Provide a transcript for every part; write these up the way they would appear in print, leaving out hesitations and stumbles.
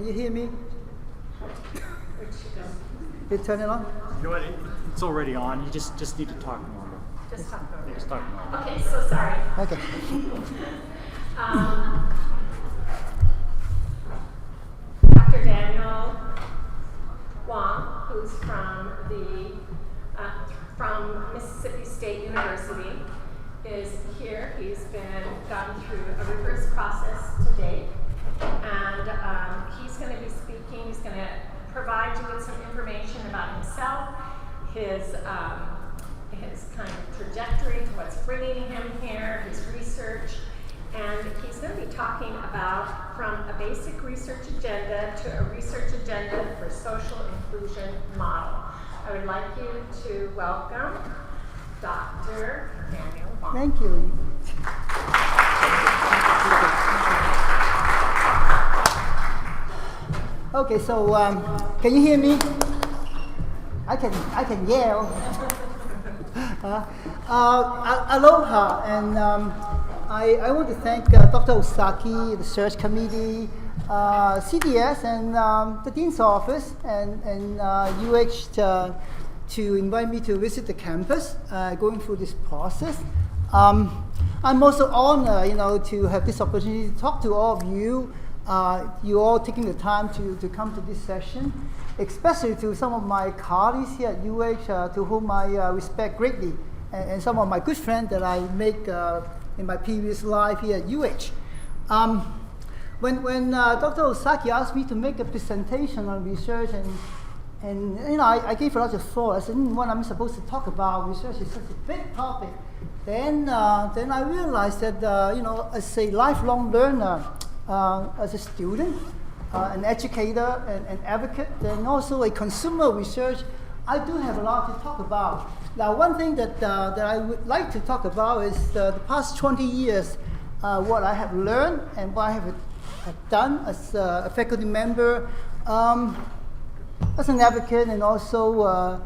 Can you hear me? You turn it on? You know what? It's already on. You just need to talk normal. Just talk normal. Yeah, just talk normal. Okay, so sorry. Okay. Dr. Daniel Wong, who's from Mississippi State University, is here. He's gone through a rigorous process to date, and he's going to be speaking. He's going to provide you with some information about himself, his kind of trajectory to what's bringing him here, his research, and he's going to be talking about from a basic research agenda to a research agenda for social inclusion model. I would like you to welcome Dr. Daniel Wong. Thank you. Okay, so can you hear me? I can yell. Aloha, and I want to thank Dr. Osaki, the search committee, CDS, and the dean's office, and UH to invite me to visit the campus, going through this process. I'm also honored, to have this opportunity to talk to all of you. You all taking the time to come to this session, especially to some of my colleagues here at UH, to whom I respect greatly, and some of my good friends that I make in my previous life here at UH. When Dr. Osaki asked me to make a presentation on research, and I gave a lot of thought. I said, what I'm supposed to talk about? Research is such a big topic. Then I realized that as a lifelong learner, as a student, an educator, an advocate, and also a consumer research, I do have a lot to talk about. Now, one thing that I would like to talk about is the past 20 years, what I have learned and what I have done as a faculty member, as an advocate, and also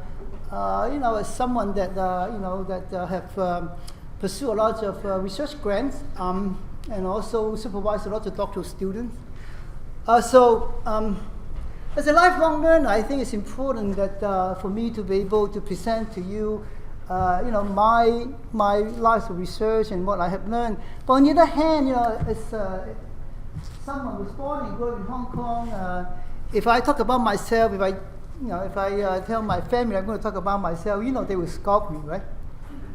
as someone that have pursued a lot of research grants, and also supervised a lot of doctoral students. As a lifelong learner, I think it's important that for me to be able to present to you, my life of research and what I have learned. But on the other hand, as someone who was born and grew up in Hong Kong, if I talk about myself, if I tell my family I'm going to talk about myself, they will scoff me, right?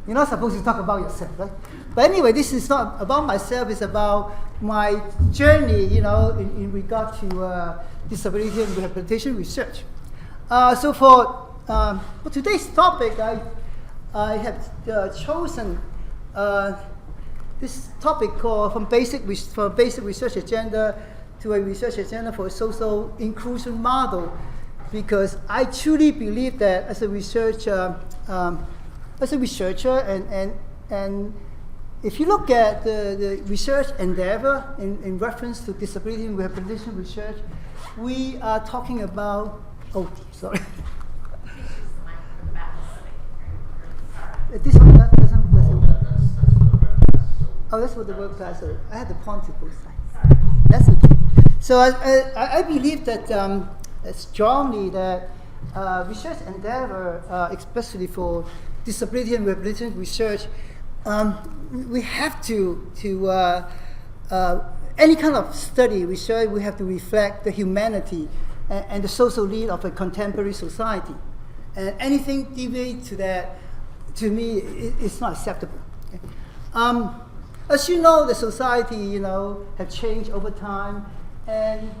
You're not supposed to talk about yourself, right? But anyway, this is not about myself. It's about my journey, in regard to disability and rehabilitation research. So for today's topic, I have chosen this topic called from basic research agenda to a research agenda for a social inclusion model, because I truly believe that as a researcher, and if you look at the research endeavor in reference to disability and rehabilitation research, we are talking about, sorry. This one doesn't. Oh, that's what the word class. I had the point to both sides. That's okay. So I believe that strongly that research endeavor, especially for disability and rehabilitation research, we have to any kind of study research, we have to reflect the humanity and the social need of a contemporary society. And anything deviate to that, to me, it's not acceptable. Okay? As you know, the society, have changed over time, and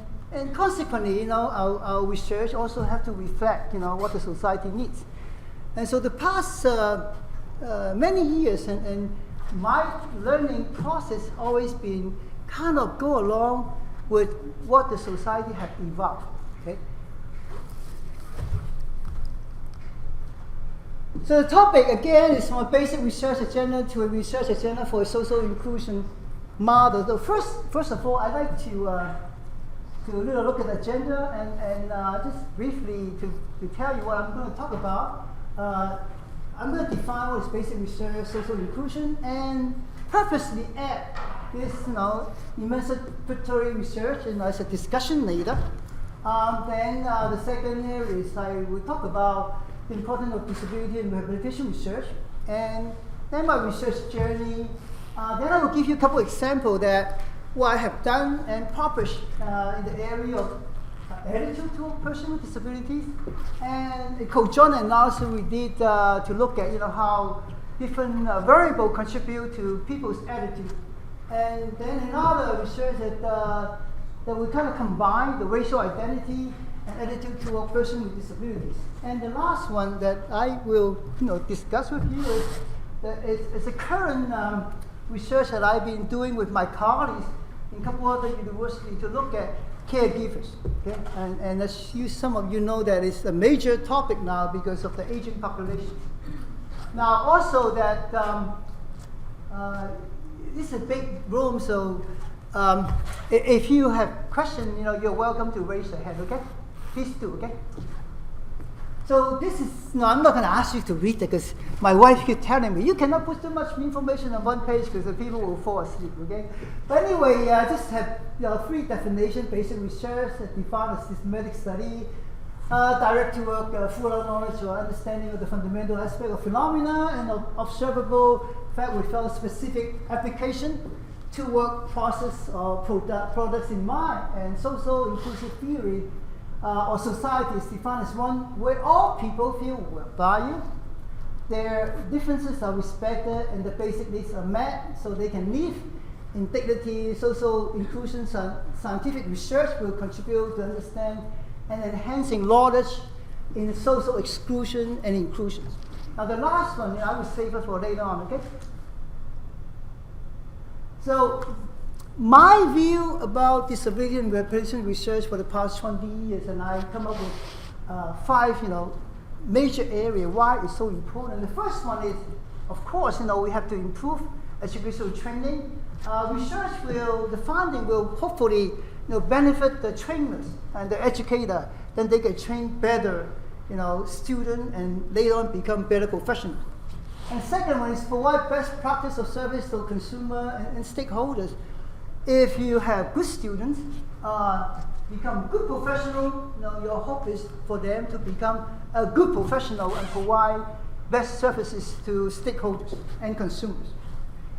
consequently, our research also have to reflect, what the society needs. And so the past many years, and my learning process always been kind of go along with what the society have evolved. Okay. So the topic again is from a basic research agenda to a research agenda for a social inclusion model. So first of all, I'd like to look at the agenda and just briefly to tell you what I'm going to talk about. I'm going to define what is basic research, social inclusion, and purposely add this, emancipatory research, as a discussion later. Then the second area is I will talk about the importance of disability and rehabilitation research, and then my research journey. Then I will give you a couple examples that what I have done and published in the area of attitude to person with disabilities, and a conjoint analysis we did to look at how different variables contribute to people's attitude, and then another research that we kind of combine the racial identity and attitude toward person with disabilities. And the last one that I will discuss with you is that it's a current research that I've been doing with my colleagues in a couple other universities to look at caregivers. Okay? And as some of you know, that is a major topic now because of the aging population. Now also that this is a big room, so if you have questions, you're welcome to raise your hand, okay? Please do, okay? So this is, I'm not going to ask you to read it because my wife keeps telling me, you cannot put too much information on one page because the people will fall asleep, okay? But anyway, I just have 3 definitions: basic research that define a systematic study, direct to work, full knowledge or understanding of the fundamental aspect of phenomena and of observable fact without specific application to work, process, or products in mind. And social inclusive theory or society is defined as one where all people feel valued, their differences are respected, and the basic needs are met so they can live in dignity. Social inclusion, scientific research will contribute to understand and enhancing knowledge in social exclusion and inclusion. Now the last one, I will save it for later on, okay? So my view about disability and rehabilitation research for the past 20 years, and I come up with 5, major areas why it's so important. The first one is, of course, we have to improve educational training. The funding will hopefully, benefit the trainers and the educator. Then they can train better, student, and later on become better professionals. And second one is provide best practice of service to consumer and stakeholders. If you have good students, become good professional, your hope is for them to become a good professional and provide best services to stakeholders and consumers.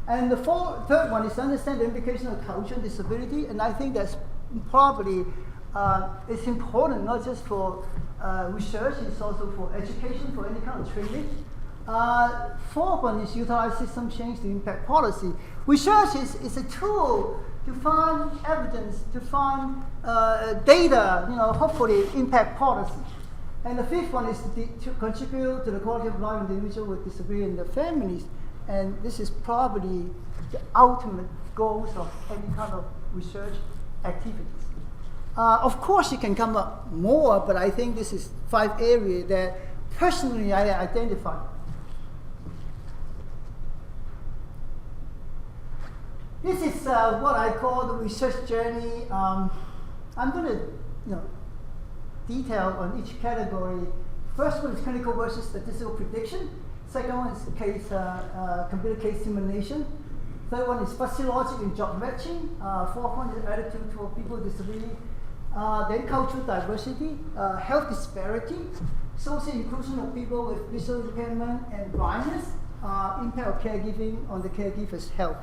And the third one is to understand the implication of culture and disability, and I think that's probably it's important not just for research, it's also for education, for any kind of training. Fourth one is utilize system change to impact policy. Research is a tool to find evidence, to find data, hopefully impact policy. And the fifth one is to contribute to the quality of life of the individual with disability and their families. And this is probably the ultimate goals of any kind of research activities. Of course, you can come up more, but I think this is 5 areas that personally I identify. This is what I call the research journey. I'm going to, detail on each category. First one is clinical versus statistical prediction. Second one is computer case simulation. Third one is physiologic and job matching. Fourth one is attitude toward people with disability. Then cultural diversity, health disparity, social inclusion of people with visual impairment and blindness, impact of caregiving on the caregiver's health.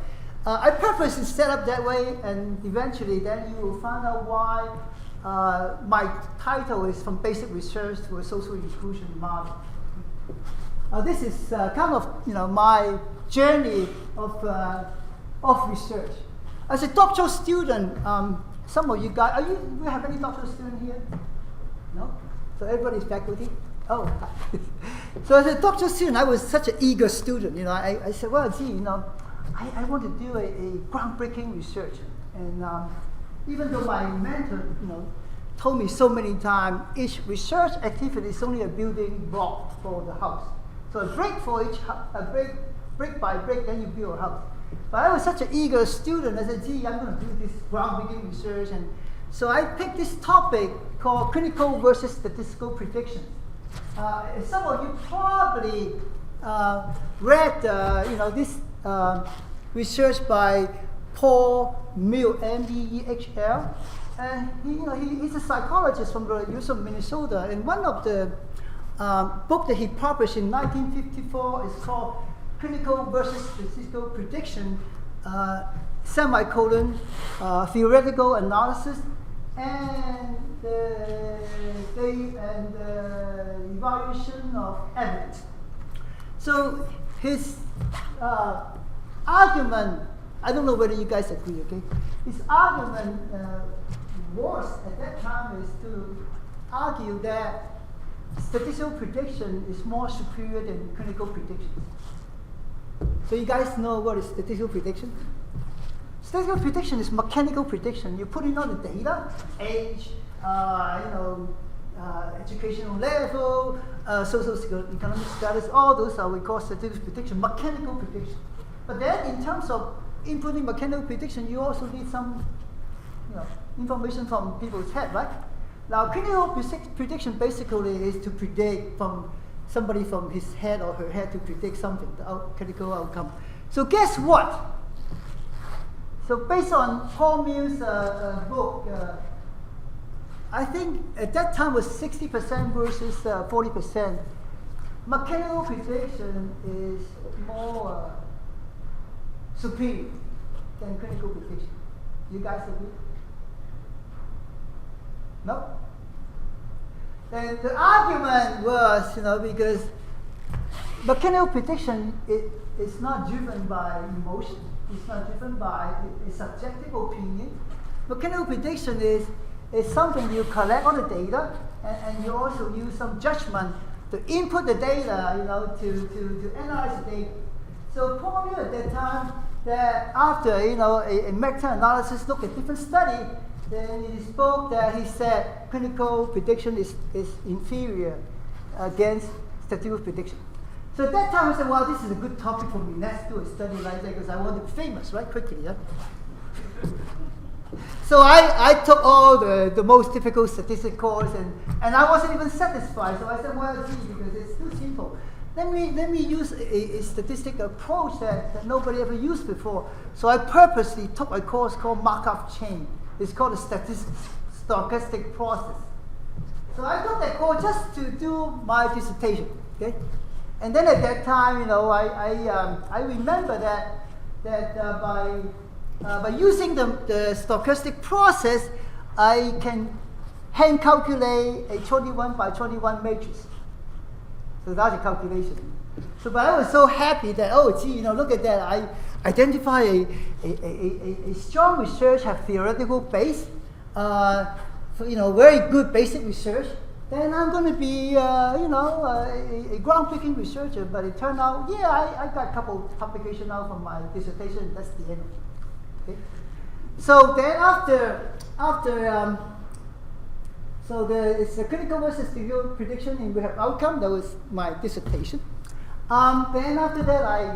I purposely set up that way, and eventually then you will find out why my title is from basic research to a social inclusion model. This is kind of my journey of research. As a doctoral student, some of you guys, do you have any doctoral student here? No? So everybody's faculty? Oh. So as a doctoral student, I was such an eager student. I said, well, gee, I want to do a groundbreaking research. And even though my mentor, told me so many times, each research activity is only a building block for the house. So a brick by brick, then you build a house. But I was such an eager student. I said, gee, I'm going to do this groundbreaking research. And so I picked this topic called clinical versus statistical prediction. Some of you probably read, this research by Paul Meehl, M-E-E-H-L. And he's a psychologist from the University of Minnesota. And one of the book that he published in 1954 is called Clinical versus Statistical Prediction, Theoretical Analysis and the Evaluation of Evidence. So his argument, I don't know whether you guys agree, okay? His argument was at that time is to argue that statistical prediction is more superior than clinical prediction. So you guys know what is statistical prediction? Statistical prediction is mechanical prediction. You put in all the data, age, educational level, socio-economic status, all those are we call statistical prediction, mechanical prediction. But then in terms of inputting mechanical prediction, you also need some information from people's head, right? Now, clinical prediction basically is to predict from somebody from his head or her head to predict something, the clinical outcome. So guess what? So based on Paul Mills' book, I think at that time was 60% versus 40%. Mechanical prediction is more superior than clinical prediction. You guys agree? No? And the argument was, because mechanical prediction is not driven by emotion. It's not driven by a subjective opinion. Mechanical prediction is something you collect all the data, and you also use some judgment to input the data, to analyze the data. So Paul knew at that time that after a meta-analysis look at different study, then in his book that he said clinical prediction is inferior against statistical prediction. So at that time I said, well, this is a good topic for me. Let's do a study like that because I want to be famous, right? Quickly, yeah. So I took all the most difficult statistics course and I wasn't even satisfied. So I said, well, because it's too simple. Let me use a statistic approach that nobody ever used before. So I purposely took a course called Markov chain. It's called a stochastic process. So I took that course just to do my dissertation. Okay, and then at that time, I remember that by using the stochastic process, I can hand calculate a 21 by 21 matrix. So that's a calculation. So, but I was so happy that look at that! I identify a strong research have theoretical base, very good basic research. Then I'm going to be, a groundbreaking researcher. But it turned out, I got a couple publications out from my dissertation. And that's the end of it. Okay. So then it's a clinical versus statistical prediction, and we have outcome. That was my dissertation. Then after that, I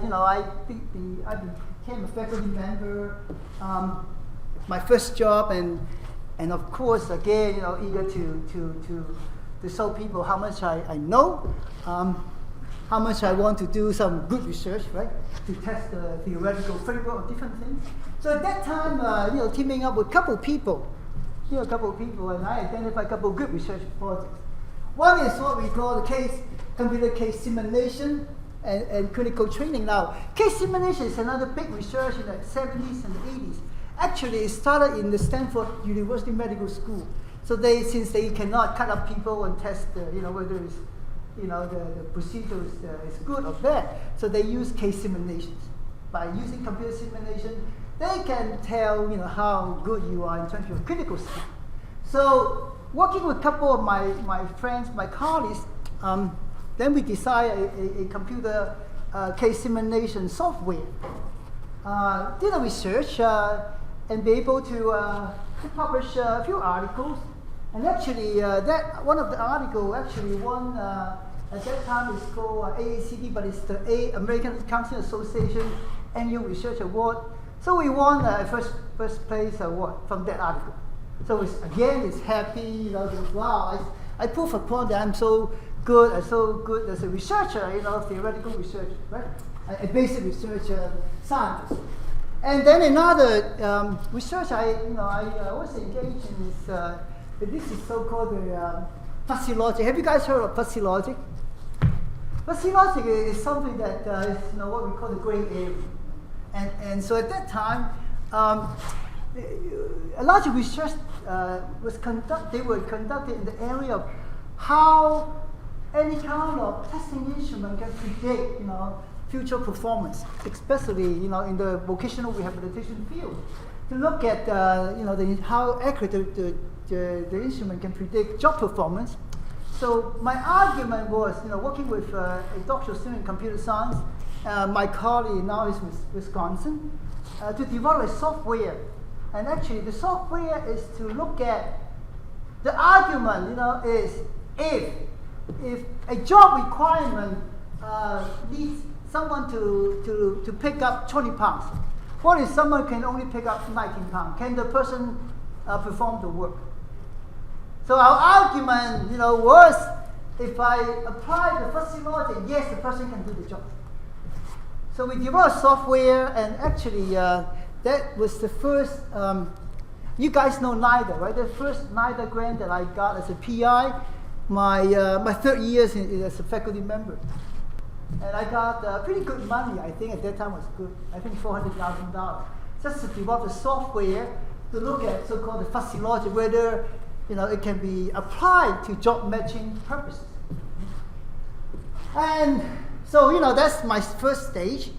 became a faculty member. My first job, and of course, again, eager to show people how much I know, how much I want to do some good research, right? To test the theoretical framework of different things. So at that time, teaming up with a couple people, and I identified a couple of good research projects. One is what we call the computer case simulation and clinical training. Now, case simulation is another big research in the 70s and the 80s. Actually, it started in the Stanford University Medical School. So since they cannot cut up people and test, whether it's, the procedure is good or bad, so they use case simulations. By using computer simulation, they can tell, how good you are in terms of clinical skill. So, working with a couple of my friends, my colleagues, then we design a computer case simulation software. Did a research and be able to publish a few articles. And actually, that one of the articles actually won, at that time it's called AACD, but it's the American Cancer Association Annual Research Award. So we won first place award from that article. So it's happy, wow, I prove a point that I'm so good as a researcher, theoretical researcher, right? A basic researcher, scientist. And then another research I was engaged in is this is so-called the fuzzy logic. Have you guys heard of fuzzy logic? Fuzzy logic is something that is what we call the gray area. And so at that time, a lot of research was conducted. They were conducted in the area of how any kind of testing instrument can predict, future performance, especially in the vocational rehabilitation field. To look at how accurate the instrument can predict job performance. So my argument was, working with a doctoral student in computer science, my colleague now is in Wisconsin, to develop a software. And actually, the software is to look at the argument. Is if a job requirement needs someone to pick up 20 pounds, what if someone can only pick up 19 pounds? Can the person perform the work? So our argument, was if I apply the fuzzy logic, yes, the person can do the job. So we developed software, and actually that was the first. You guys know NIDA, right? The first NIDA grant that I got as a PI, my third year as a faculty member, and I got pretty good money. I think at that time was good. I think $400,000 just to develop the software to look at so-called the fuzzy logic, whether it can be applied to job matching purposes. And so that's my first stage,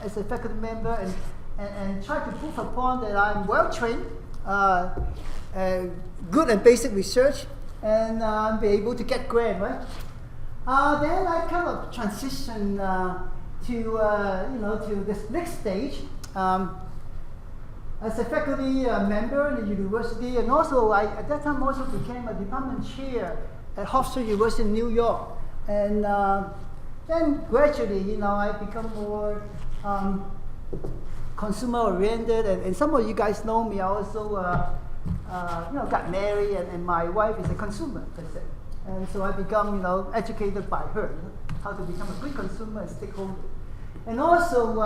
as a faculty member, and try to prove upon that I'm well trained, good and basic research, and be able to get grant, right? Then I kind of transition to this next stage. As a faculty member in the university, and also I at that time also became a department chair at Hofstra University in New York, and then gradually, I become more consumer oriented, and some of you guys know me. I also got married, and my wife is a consumer, per se, and so I become educated by her, how to become a good consumer and stakeholder, and also.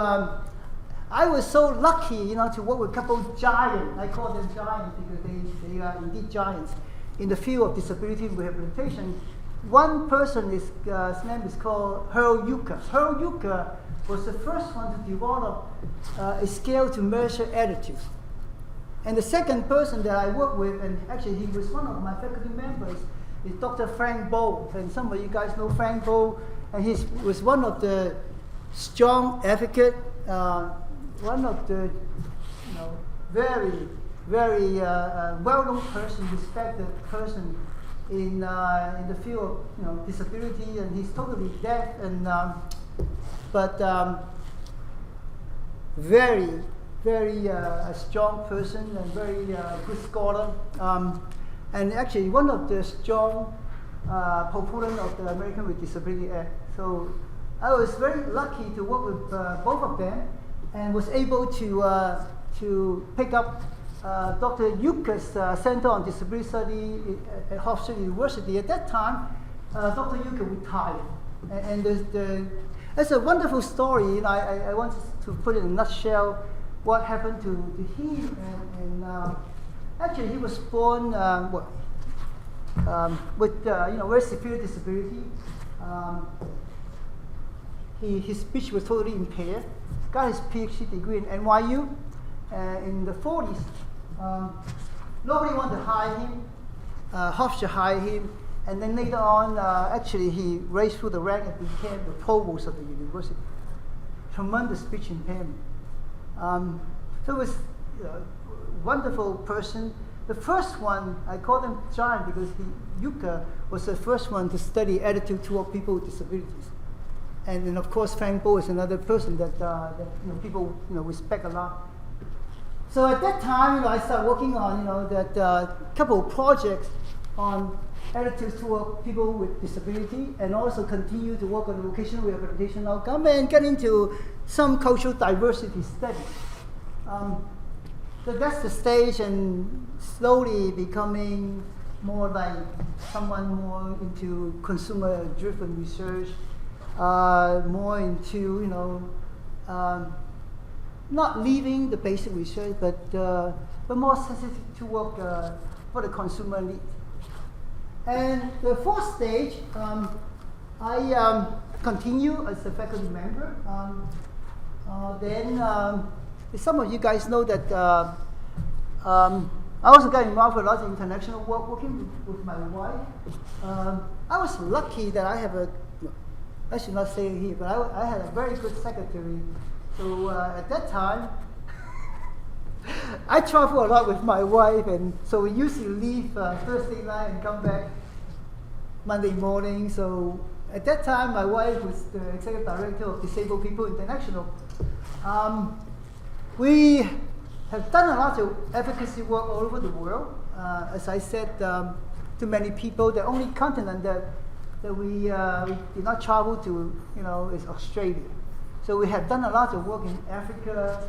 I was so lucky, to work with a couple of giants. I call them giants because they are indeed giants in the field of disability rehabilitation. One person his name is called Harold Uecker. Harold Uecker was the first one to develop a scale to measure attitudes. And the second person that I worked with, and actually he was one of my faculty members, is Dr. Frank Bowe. And some of you guys know Frank Bowe, and he was one of the strong advocate. One of the very, very well-known person, respected person in the field of disability, and he's totally deaf, and but very, very strong person and very good scholar, and actually one of the strong proponent of the American with Disability Act. So I was very lucky to work with both of them, and was able to pick up Dr. Uecker's Center on Disability Study at Hofstra University. At that time, Dr. Uecker retired, and it's a wonderful story. I want to put it in a nutshell what happened to him. And actually, he was born with very severe disability. His speech was totally impaired. Got his PhD degree in NYU in the 40s. Nobody wanted to hire him. Hofstra hired him, and then later on, actually, he raised through the rank and became the provost of the university. Tremendous speech impairment. So it was a wonderful person. The first one, I call him giant because Uecker was the first one to study attitude toward people with disabilities. And then, of course, Frank Bowe is another person that people respect a lot. So at that time, I started working on that couple of projects on attitudes toward people with disability, and also continue to work on vocational rehabilitation outcome and get into some cultural diversity studies. So that's the stage, and slowly becoming more like someone more into consumer-driven research. More into not leaving the basic research, but more sensitive to work for the consumer needs. And the fourth stage, I continue as a faculty member. Then some of you guys know that I also got involved with a lot of international work, working with my wife. I was lucky that I have I should not say it here, but I had a very good secretary. So at that time, I travel a lot with my wife, and so we usually leave Thursday night and come back Monday morning. So at that time, my wife was the executive director of Disabled People International. We have done a lot of advocacy work all over the world. As I said to many people, the only continent that we did not travel to, is Australia. So we have done a lot of work in Africa,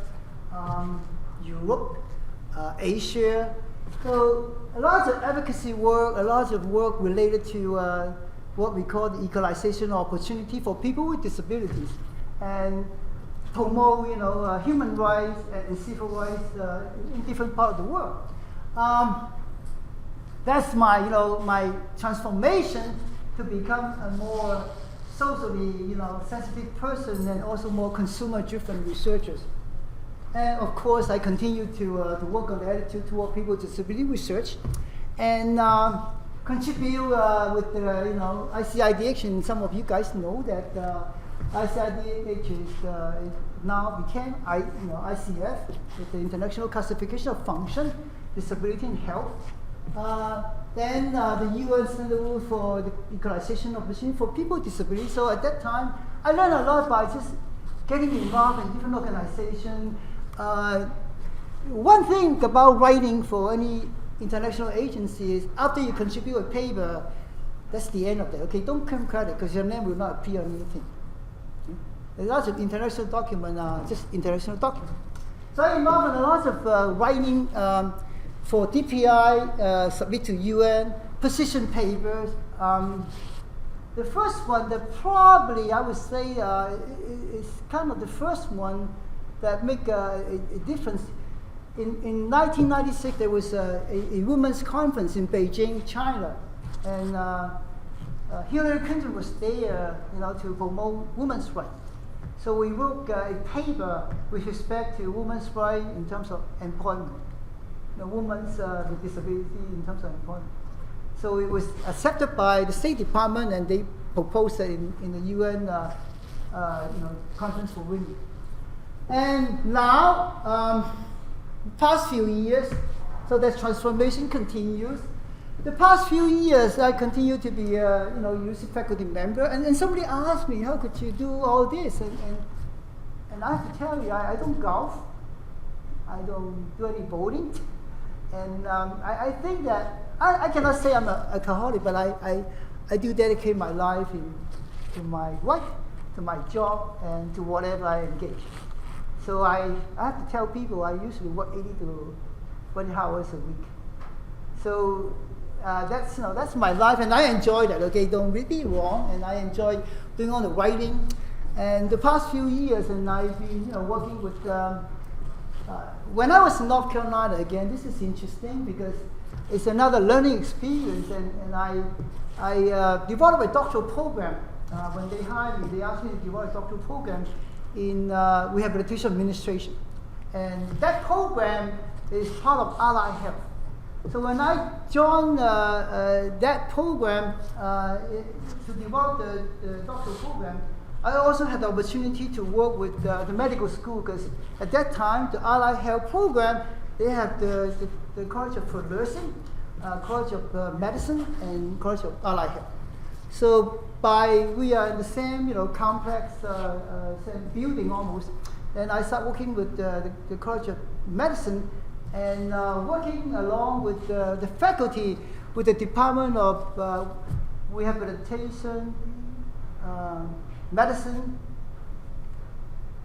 Europe, Asia. So a lot of advocacy work, a lot of work related to what we call the equalization opportunity for people with disabilities, and promote, human rights and civil rights in different parts of the world. That's my, my transformation to become a more socially, sensitive person, and also more consumer-driven researchers. And of course, I continue to work on the attitude toward people with disability research, and contribute with the, ICIDH. And some of you guys know that ICIDH is now became ICF, with the International Classification of Function, Disability and Health. Then the UN Standard Rule for the Equalization Opportunity for People with Disabilities. So at that time, I learned a lot by just getting involved in different organizations. One thing about writing for any international agency is after you contribute a paper, that's the end of it. Okay, don't claim credit because your name will not appear on anything. There's lots of international documents, just international documents. So I'm involved in a lot of writing for DPI, submit to UN, position papers. The first one that probably I would say is kind of the first one that make a difference. In 1996, there was a women's conference in Beijing, China, and Hillary Clinton was there, to promote women's rights. So we wrote a paper with respect to women's rights in terms of employment, women's with disability in terms of employment. So it was accepted by the State Department, and they proposed it in the UN Conference for Women. And now, past few years, so that transformation continues. The past few years, I continue to be a UC faculty member, and somebody asked me, how could you do all this? And I have to tell you, I don't golf, I don't do any bowling, and I think that I cannot say I'm an alcoholic, but I do dedicate my life to my work, to my job, and to whatever I engage. So I have to tell people I usually work 80 to 20 hours a week. So that's my life, and I enjoy that. Okay, don't read me wrong, and I enjoy doing all the writing. And the past few years, and I've been working with. When I was in North Carolina, again, this is interesting because it's another learning experience, and I developed a doctoral program. When they hired me, they asked me to develop a doctoral program in rehabilitation administration, and that program is part of Allied Health. So when I joined that program to develop the doctoral program, I also had the opportunity to work with the medical school, because at that time, the Allied Health program, they have the College of Nursing, College of Medicine, and College of Allied Health. So we are in the same complex, same building almost, and I started working with the College of Medicine, and working along with the faculty with the Department of Rehabilitation, Medicine.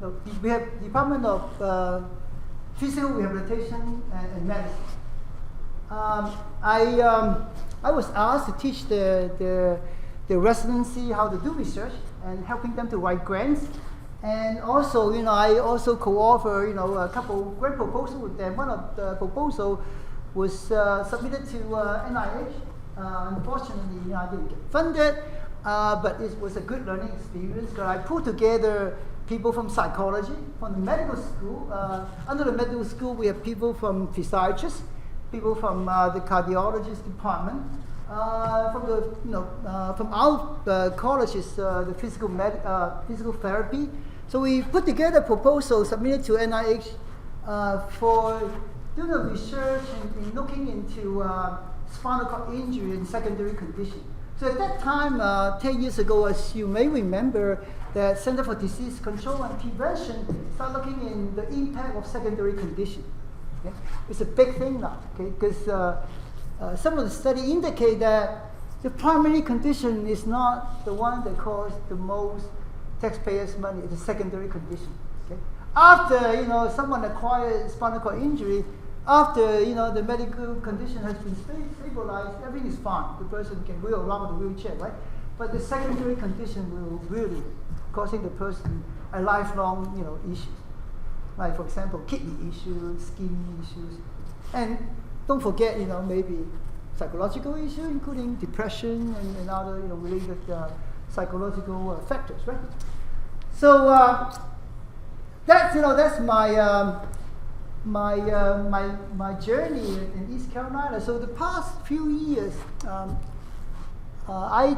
No, we have Department of Physical Rehabilitation and Medicine. I was asked to teach the residency how to do research and helping them to write grants. And also, I also co-author, a couple grant proposals with them. One of the proposal was submitted to NIH. Unfortunately, I didn't get funded, but it was a good learning experience. I pulled together people from psychology, from the medical school. Under the medical school, we have people from physiatrists, people from the cardiologist department, from our colleges, the physical therapy. So we put together a proposal submitted to NIH for doing a research in looking into spinal cord injury and secondary condition. So at that time, 10 years ago, as you may remember, the Center for Disease Control and Prevention started looking in the impact of secondary condition. Okay? It's a big thing now, okay? Because some of the studies indicate that the primary condition is not the one that costs the most taxpayers' money. It's a secondary condition. Okay? After someone acquires spinal cord injury, after the medical condition has been stabilized, everything is fine. The person can wheel around with a wheelchair, right? But the secondary condition will really causing the person a lifelong issues. Like for example, kidney issues, skin issues, and don't forget maybe psychological issues, including depression and other related psychological factors, right? So that's my journey in East Carolina. So the past few years, I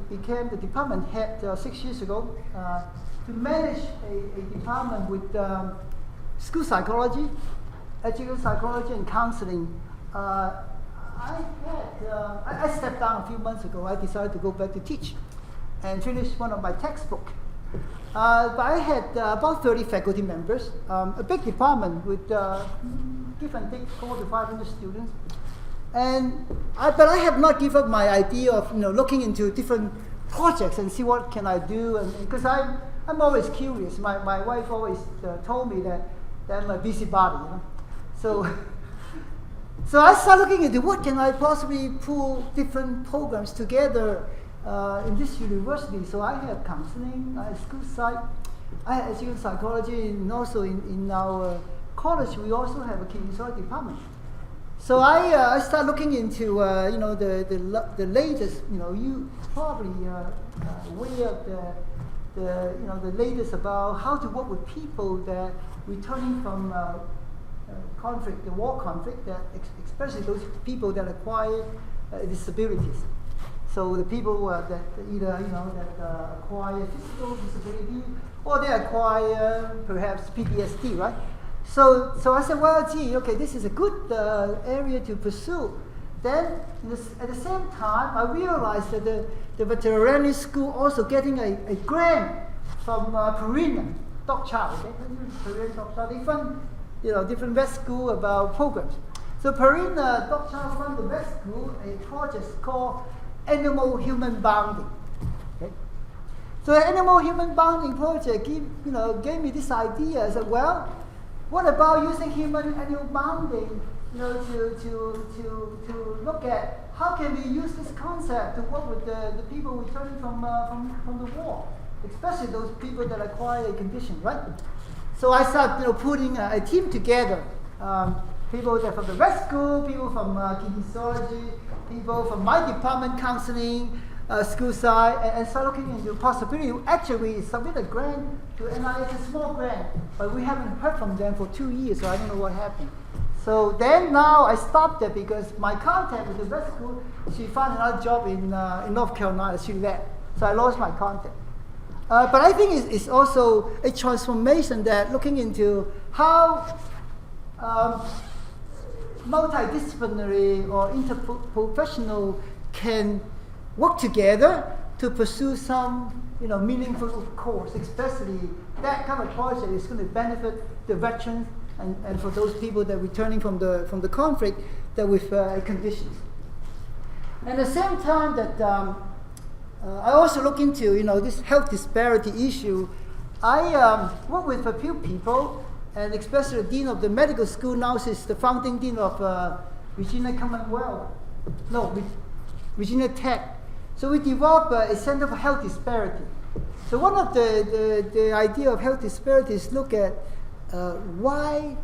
became the department head 6 years ago to manage a department with school psychology, educational psychology, and counseling. I stepped down a few months ago. I decided to go back to teach and finish one of my textbooks. But I had about 30 faculty members, a big department with give and take 400 to 500 students. But I have not given up my idea of looking into different projects and see what can I do, and because I'm always curious. My wife always told me that I'm a busybody, So I started looking into what can I possibly pull different programs together in this university. So I have counseling, I have school psych, I have educational psychology, and also in our college we also have a kinesiology department. So I started looking into the latest. You probably aware of the latest about how to work with people that returning from conflict, the war conflict, that especially those people that acquire disabilities. So the people that either acquire physical disability or they acquire perhaps PTSD, right? So I said, well, okay, this is a good area to pursue. Then at the same time, I realized that the veterinary school also getting a grant from Purina Dog Chow. Purina Dog Chow, they fund different vet school about programs. So Purina Dog Chow fund the vet school a project called Animal-Human Bonding. Okay? So the Animal-Human Bonding project gave me this idea. I said, well, what about using human-animal bonding, to look at how can we use this concept to work with the people returning from the war, especially those people that acquire a condition, right? So I started, putting a team together, people that from the vet school, people from kinesiology, people from my department, counseling, school side, and start looking into possibility. Actually, we submitted a grant to NIH, a small grant, but we haven't heard from them for 2 years, so I don't know what happened. So then now I stopped it because my contact with the vet school, she found another job in North Carolina. She left, so I lost my contact. But I think it's also a transformation that looking into how multidisciplinary or interprofessional can work together to pursue some meaningful cause, especially that kind of project is going to benefit the veterans and for those people that are returning from the conflict that with conditions. And at the same time that I also look into this health disparity issue. I work with a few people, and especially the dean of the medical school now is the founding dean of Virginia Tech. So we developed a Center for Health Disparity. So one of the idea of health disparities look at why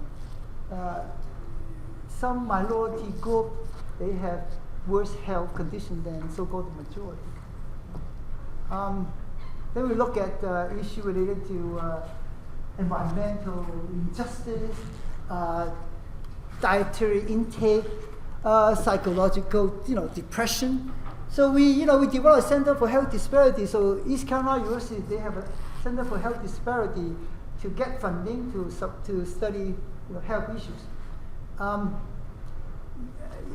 some minority group, they have worse health condition than so-called majority. Then we look at issue related to environmental injustice, dietary intake, psychological, depression. So we developed a Center for Health Disparity. So East Carolina University, they have a Center for Health Disparity to get funding to study health issues.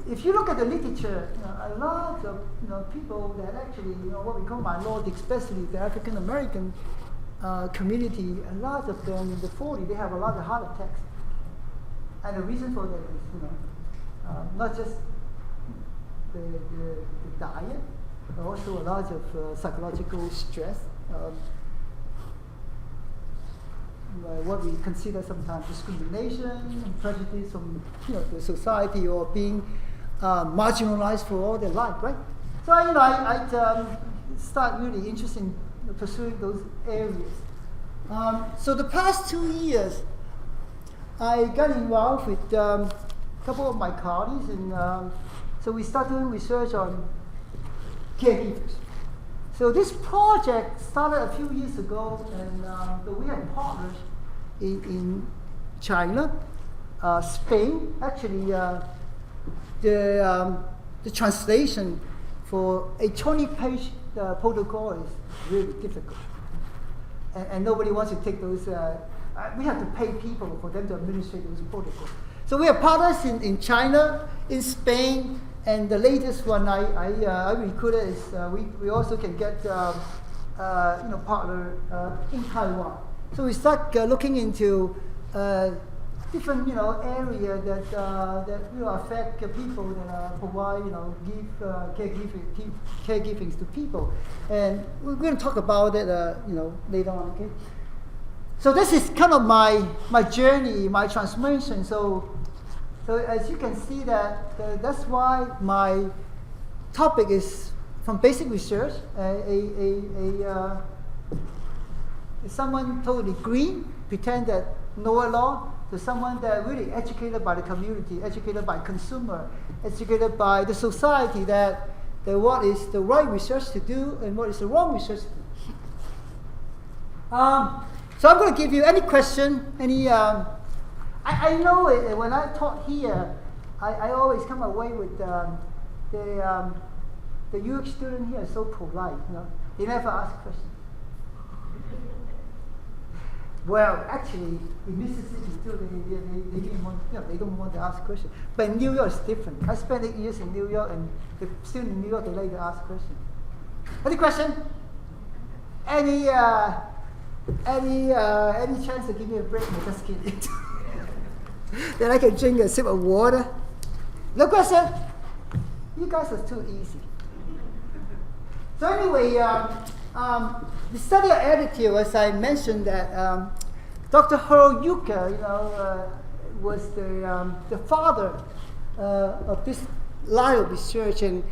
If you look at the literature, a lot of people that actually, what we call minority, especially the African American community, a lot of them in the 40s, they have a lot of heart attacks. And the reason for that is, not just the diet, but also a lot of psychological stress. What we consider sometimes discrimination and prejudice from the society, or being marginalized for all their life, right? So I start really interested in pursuing those areas. So the past 2 years, I got involved with a couple of my colleagues, and so we started doing research on caregivers. So this project started a few years ago, and we have partners in China, Spain. Actually, the translation for a 20-page protocol is really difficult, and nobody wants to take those. We have to pay people for them to administrate those protocols. So we have partners in China, in Spain. And the latest one I recruited is we also can get partner in Taiwan. So we start looking into different area that will affect people that provide caregiving to people, and we're going to talk about it later on. Okay. So this is kind of my journey, my transformation. So as you can see that's why my topic is from basic research, someone totally green, pretend that know a lot, to someone that really educated by the community, educated by consumer, educated by the society, that what is the right research to do and what is the wrong research to do. So I'm going to give you any question, any. I know it, when I taught here, I always come away with the UX student here is so polite, They never ask questions. Well, actually, in Mississippi still they didn't want, they don't want to ask questions. But in New York it's different. I spent 8 years in New York, and the students in New York, they like to ask questions. Any question? Any chance to give me a break? No, just kidding. Then I can drink a sip of water. No question? You guys are too easy. So anyway, the study of attitude, as I mentioned, that Dr. Harold Uecker, was the father of this line of research, and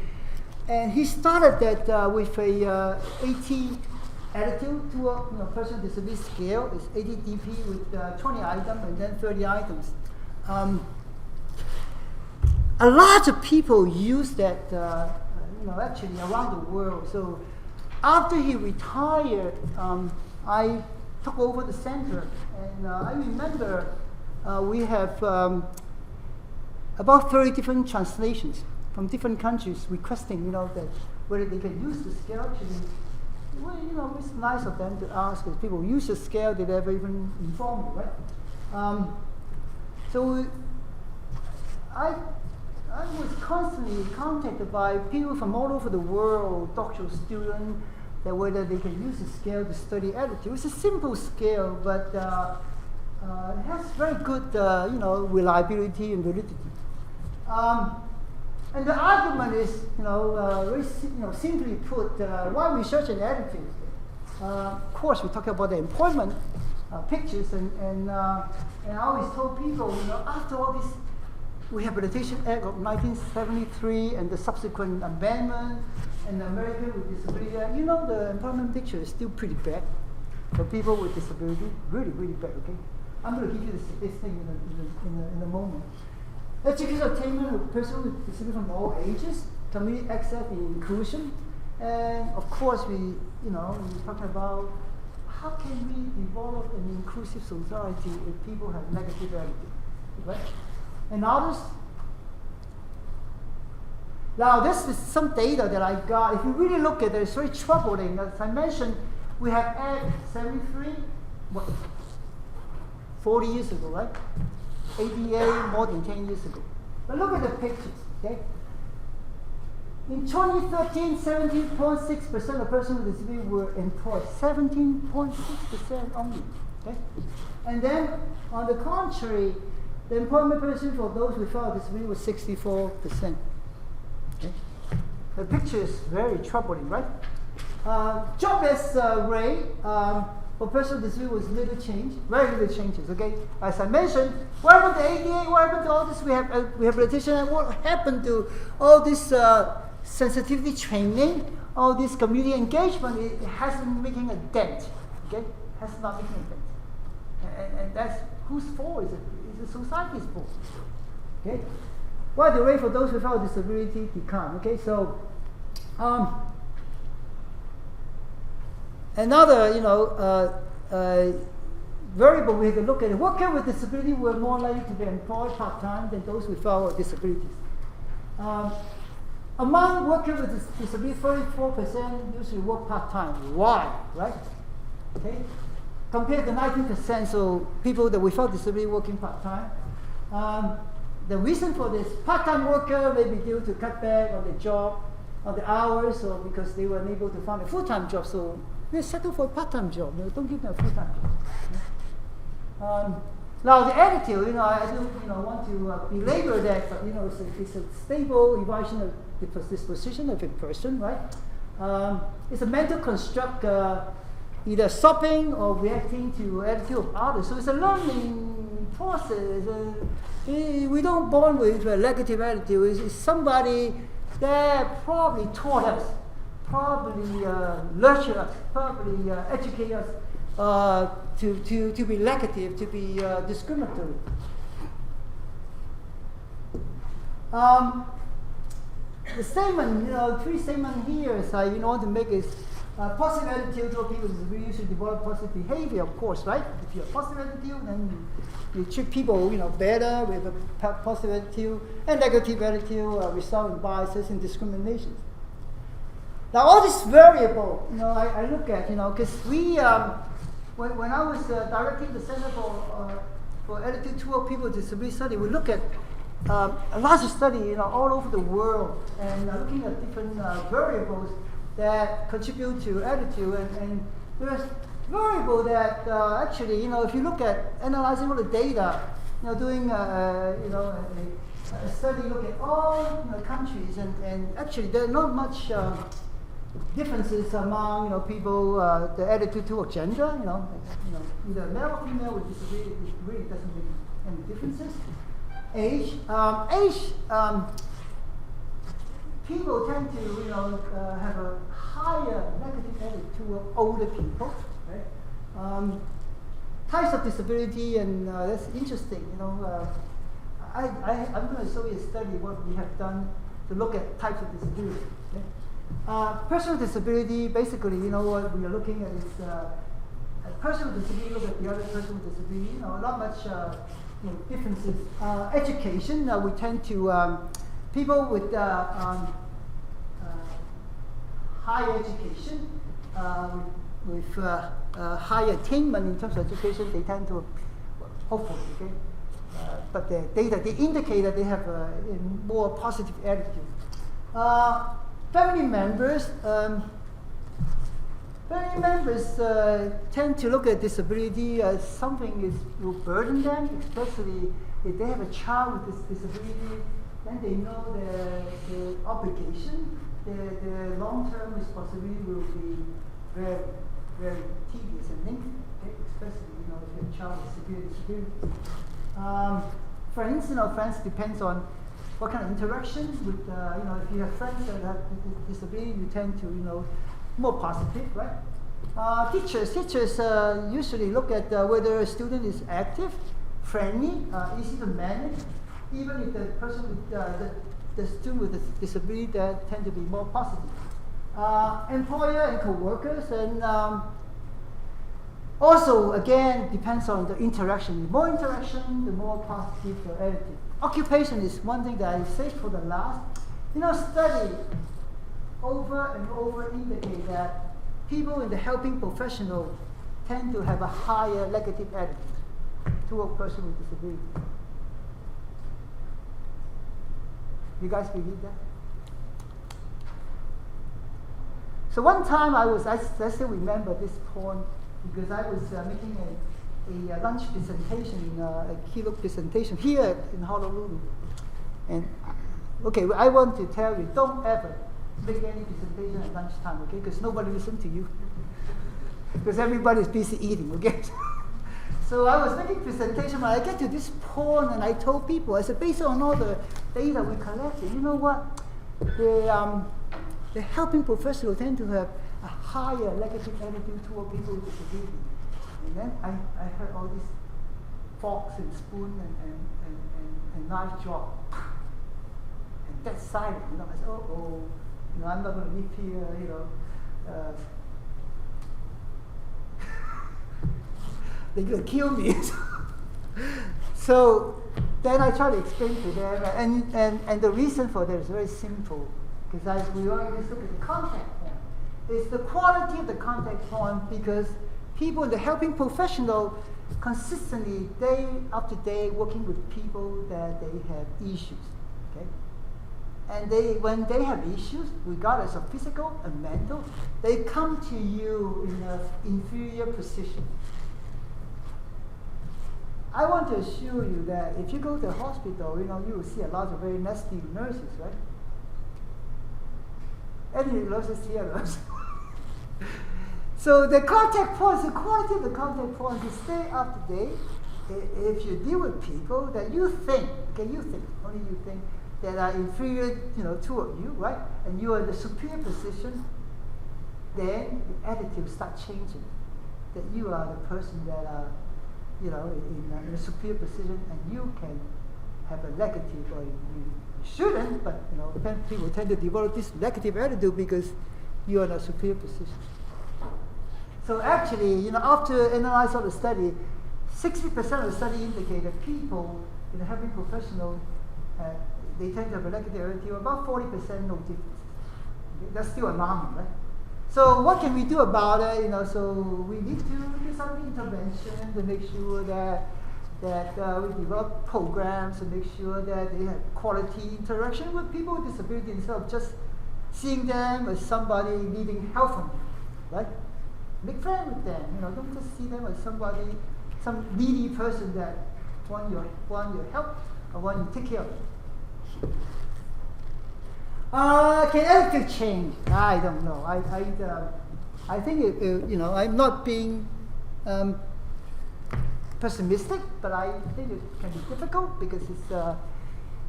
he started that with a AT attitude to a person with disability scale. It's ATDP with 20 items and then 30 items. A lot of people use that, actually around the world. So after he retired, I took over the center, and I remember we have about 30 different translations from different countries requesting, that whether they can use the scale. Actually, well, it's nice of them to ask. If people use the scale, they never even inform me, right? So I was constantly contacted by people from all over the world, doctoral students, that whether they can use the scale to study attitude. It's a simple scale, but it has very good, reliability and validity. And the argument is, very simply put, why research and attitude? Of course, we talk about the employment pictures, and I always told people, after all this Rehabilitation Act of 1973 and the subsequent amendment and American with disability, you know the employment picture is still pretty bad for people with disability, really, really bad, okay? I'm going to give you the statistic in a moment. Education attainment of persons with disability from all ages, community access and inclusion, and of course we're talking about how can we develop an inclusive society if people have negative attitude, right? And others. Now this is some data that I got. If you really look at it, it's very troubling. As I mentioned, we have Act 73, 40 years ago, right? ADA more than 10 years ago. But look at the pictures, okay? In 2013, 17.6% of persons with disability were employed. 17.6% only, okay? And then, on the contrary, the employment percentage for those without disability was 64%. Okay? The picture is very troubling, right? Jobless rate for persons with disability was little change, very little changes. Okay, as I mentioned, what happened to ADA? What happened to all this rehabilitation? And what happened to all this sensitivity training, all this community engagement? It hasn't making a dent. Okay, has not making a dent, and that's whose fault is it? It's the society's fault. Okay, why the rate for those without disability decline? Okay, so. Another, variable we have to look at it. Workers with disability were more likely to be employed part-time than those without disabilities. Among workers with disability, 34% usually work part-time. Why? Right? Okay. Compared to 19%, so people that without disability working part-time. The reason for this, part-time worker may be due to cutback on the job, on the hours, or because they were unable to find a full-time job. So they settle for a part-time job. Don't give them a full-time job. Now the attitude, I don't, want to belabor that, but it's a stable evaluation of the disposition of a person, right? It's a mental construct, either stopping or reacting to attitude of others. So it's a learning process. We don't born with a negative attitude. It's somebody that probably taught us, probably nurture us, probably educate us to be negative, to be discriminatory. The statement, three statements here is I want to make is positive attitude toward people we should develop positive behavior, of course, right? If you have positive attitude, then you treat people, better with a positive attitude, and negative attitude result in biases and discriminations. Now, all this variable, I look at, because we, when I was directing the Center for Attitude toward People with Disability Study, we look at a large study, all over the world, and looking at different variables that contribute to attitude, and there's variable that actually, if you look at analyzing all the data, doing a study, look at all countries, and actually there's not much differences among people, the attitude toward gender, either male or female with disability, it really doesn't make any differences. Age, people tend to have a higher negative attitude toward older people, right? Types of disability, and that's interesting. I'm going to show you a study what we have done to look at types of disability. Okay? Person with disability, basically, what we are looking at is a person with disability look at the other person with disability. Not much differences. Education, we tend to people with high education, with high attainment in terms of education, they tend to, hopefully, okay? But the data, they indicate that they have a more positive attitude. Family members tend to look at disability as something that will burden them, especially if they have a child with this disability. Then they know the obligation, the long-term responsibility will be very, very tedious and lengthy, okay? Especially if you have a child with severe disability. Friends depends on what kind of interaction with, if you have friends that have disability, you tend to, more positive, right? Teachers usually look at whether a student is active, friendly, easy to manage. Even if the person with the student with a disability that tend to be more positive. Employer and co-workers, and also again depends on the interaction. The more interaction, the more positive the attitude. Occupation is one thing that I say for the last. Study over and over indicate that people in the helping professional tend to have a higher negative attitude toward a person with disability. You guys believe that? So one time I still remember this point because I was making a lunch presentation, a keynote presentation here in Honolulu. And okay, I want to tell you, don't ever make any presentation at lunchtime, okay? Because nobody listens to you. Because everybody's busy eating, okay? So I was making presentation, but I get to this point and I told people, I said, based on all the data we collected, you know what? The helping professionals tend to have a higher negative attitude toward people with disability. And then I heard all these forks and spoon and knife drop. And that's silent, I said, I'm not going to live here, they're going to kill me. So then I try to explain to them, and the reason for that is very simple, because we always look at the contact point. It's the quality of the contact point, because people in the helping professional consistently, day after day, working with people that they have issues, okay? And when they have issues, regardless of physical and mental, they come to you in an inferior position. I want to assure you that if you go to the hospital, you will see a lot of very nasty nurses, right? Any nurses here, nurses. So the contact points, the quality of the contact points is day after day. If you deal with people that you think, only you think, that are inferior, toward you, right? And you are in the superior position, then the attitude starts changing. That you are the person that are, in a superior position, and you can have a negative, or you shouldn't, but people tend to develop this negative attitude because you are in a superior position. So actually, after analyze all the study, 60% of the study indicated people in the helping professional, they tend to have a negative attitude, about 40% no difference. Okay? That's still alarming, right? So what can we do about it? So we need to do some intervention to make sure that we develop programs to make sure that they have quality interaction with people with disability instead of just seeing them as somebody needing help from you, right? Make friends with them. Don't just see them as somebody, some needy person that want your help or want you to take care of. Can attitude change? I don't know. I think I'm not being pessimistic, but I think it can be difficult because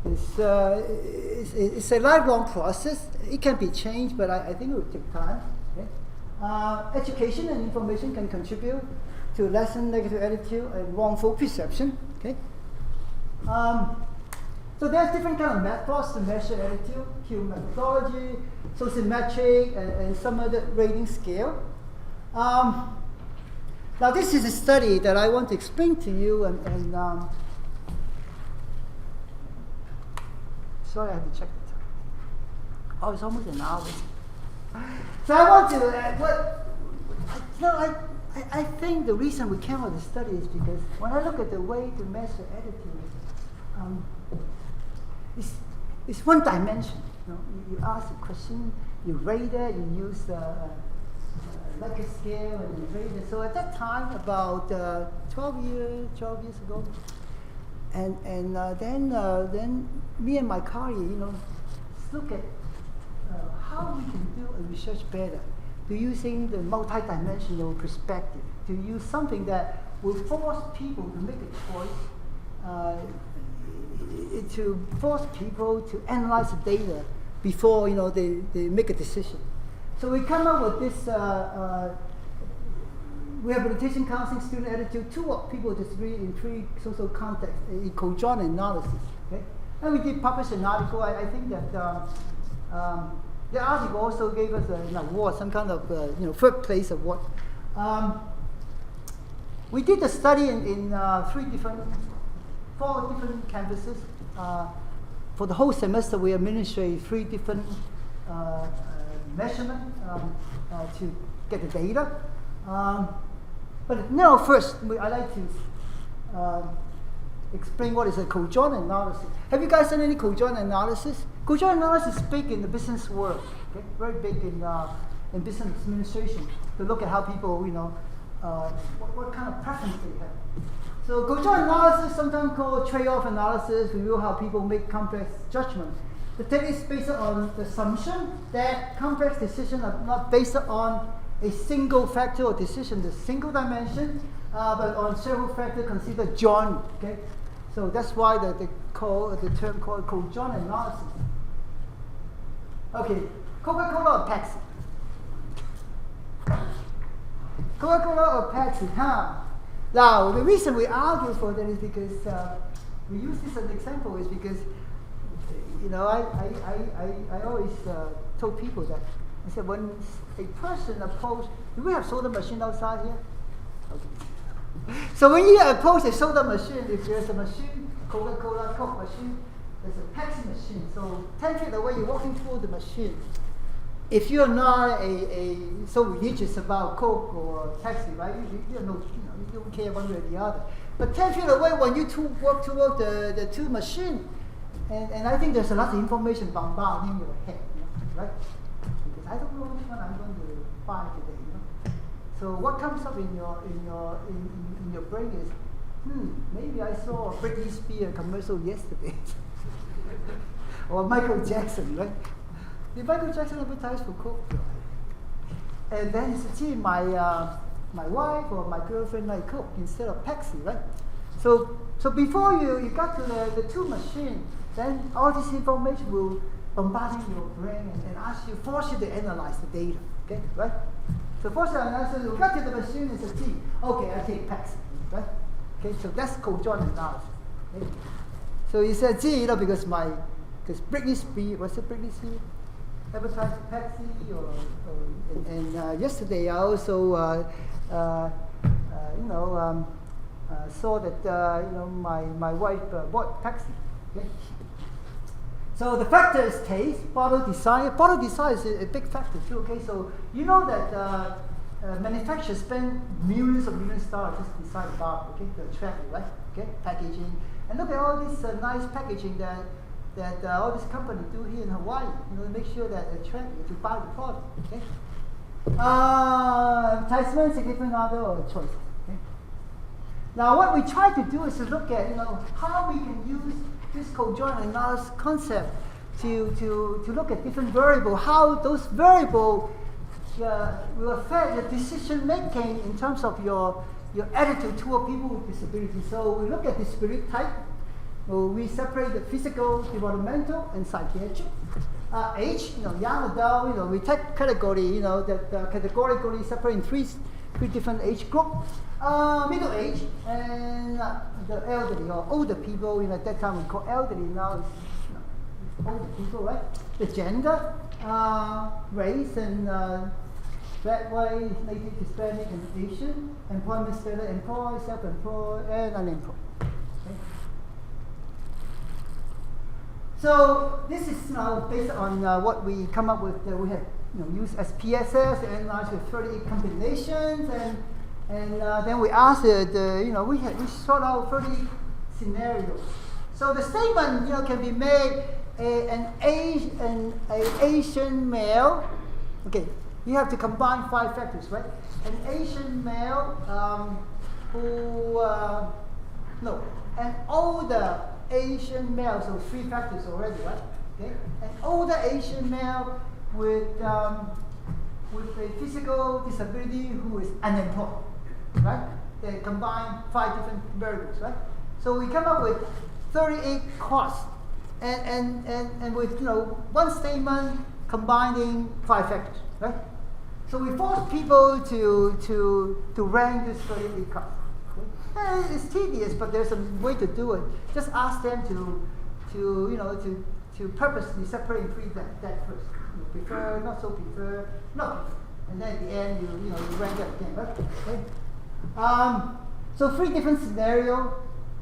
it's a lifelong process. It can be changed, but I think it will take time. Okay? Education and information can contribute to lessen negative attitude and wrongful perception. Okay. So there's different kind of methods to measure attitude, Q methodology, sociometric, and some other rating scale. Now this is a study that I want to explain to you, and sorry, I have to check the time. Oh, it's almost an hour. So I want to, I think the reason we came up with the study is because when I look at the way to measure attitude, it's one dimension. You ask a question, you rate it, you use like a scale, and you rate it. So at that time, about 12 years ago, and then me and my colleague, look at how we can do a research better, to using the multi-dimensional perspective, to use something that will force people to make a choice to force people to analyze the data before they make a decision. So we come up with this rehabilitation counseling student attitude. Two people disagree in three social contexts, a co-joint analysis. Okay? And we did publish an article. I think that the article also gave us an award, some kind of third place award. We did the study in 4 different campuses. For the whole semester, we administrate 3 different measurements to get the data. But now first, I'd like to explain what is a co-joint analysis. Have you guys done any co-joint analysis? Co-joint analysis is big in the business world, okay? Very big in business administration, to look at how people, what kind of preference they have. So co-joint analysis, sometimes called trade-off analysis, review how people make complex judgments. The technique is based on the assumption that complex decisions are not based on a single factor or decision, the single dimension, but on several factors considered joint. Okay, so that's why the term called co-joint analysis. Okay, Coca-Cola or Pepsi? Coca-Cola or Pepsi? Now the reason we argue for that is because we use this as an example is because I always told people that. I said, when a person approaches, do we have soda machine outside here? Okay. So when you approach a soda machine, if there's a machine, Coca-Cola, Coke machine, there's a Pepsi machine. So 10 feet away, you're walking through the machine. If you're not so religious about Coke or Pepsi, right? You don't care one way or the other. But 10 feet away, when you two walk toward the two machines, and I think there's a lot of information bombarding your head, right? I don't know which one I'm going to buy today. So what comes up in your brain is, maybe I saw a Britney Spears commercial yesterday, or Michael Jackson, right? Did Michael Jackson advertise for Coke? And then you see my wife or my girlfriend like Coke instead of Pepsi, right? So before you got to the two machines, then all this information will bombarding your brain and force you to analyze the data. Okay, right? So force you to analyze, you got to the machine, it's a T. Okay, I take Pepsi, right? Okay, so that's co-joint analysis. Okay? So you said G, because Britney Spears, was it Britney Spears? Advertised Pepsi, and yesterday I also saw that my wife bought Pepsi. Okay? So the factor is taste, bottle design. Bottle design is a big factor too. Okay, so you know that manufacturers spend millions of dollars just to design the bottle, okay, to attract you, right? Okay, packaging, and look at all this nice packaging that all these companies do here in Hawaii. To make sure that attract you to buy the product. Okay. Advertisement, significant other, or choice. Okay. Now, what we try to do is to look at how we can use this co-joint analysis concept to look at different variables, how those variables will affect your decision making in terms of your attitude toward people with disabilities. So we look at disability type. We separate the physical, developmental, and psychiatric. Age, young adult, we take category, that categorically separate in three different age groups. Middle age and the elderly or older people. At that time we call elderly. Now it's older people, right? The gender, race, and black, white, native, Hispanic, and Asian. Employment status: employed, self-employed, and unemployed. Okay? So this is now based on what we come up with. We have used SPSS to analyze with 38 combinations and then we asked we sort out 30 scenarios. So the statement can be made: an Asian male. Okay, you have to combine 5 factors, right? An Asian male an older Asian male. So 3 factors already, right? Okay, an older Asian male with a physical disability who is unemployed. Right? They combine 5 different variables, right? So we come up with 38 costs, and with one statement combining 5 factors, right? So we force people to rank this 38 costs. Okay? It's tedious, but there's a way to do it. Just ask them to purposely separate and treat that first. Prefer, not so prefer, not prefer. And then at the end, you rank it again, right? Okay. So 3 different scenarios.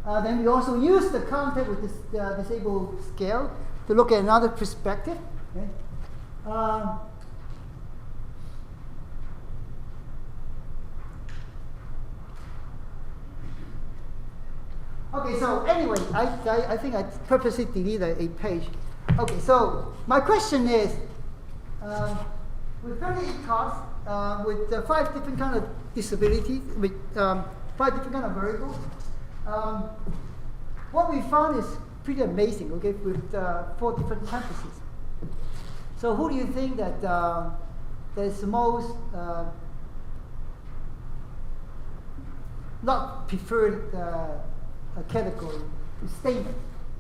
Then we also use the contact with this disabled scale to look at another perspective. Okay. Okay, so anyway, I think I purposely deleted a page. Okay, so my question is, with 38 costs, with 5 different kind of disabilities, with 5 different kind of variables, what we found is pretty amazing, okay, with 4 different campuses. So who do you think that is the most not preferred category statement?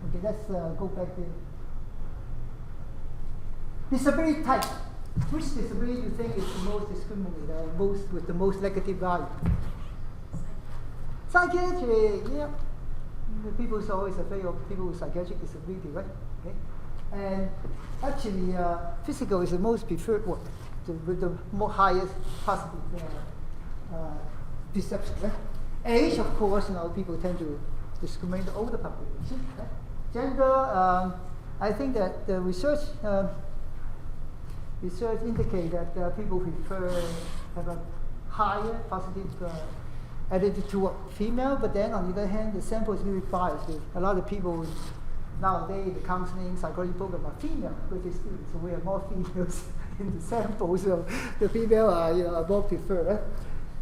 Okay, let's go back there. Disability type. Which disability do you think is the most discriminated, with the most negative value? Psychiatry, yeah. The people are always afraid of people with psychiatric disability, right? Okay. And actually, physical is the most preferred one, with the highest positive perception, right? Age, of course, people tend to discriminate the older population. Right? Gender, I think that the research indicates that people have a higher positive attitude toward female, but then on the other hand, the sample is really biased. A lot of people nowadays, the counseling psychology program are female graduate students, so we have more females in the sample, so the female are more preferred. Right?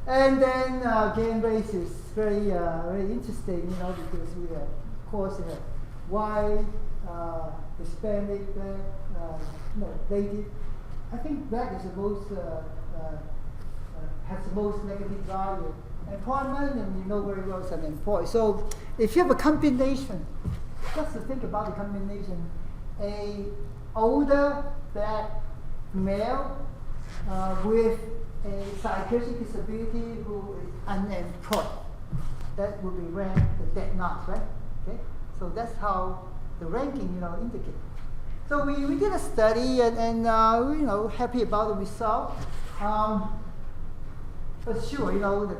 And then again, race is very interesting, because we have, of course, white, Hispanic, black, native. I think black is the most has the most negative value. Employment, and you know very well as an employee. So if you have a combination, just to think about the combination, a older black male with a psychiatric disability who is unemployed, that would be ranked the dead nurse, right? Okay, so that's how the ranking, indicates. So we did a study and happy about the result. But sure,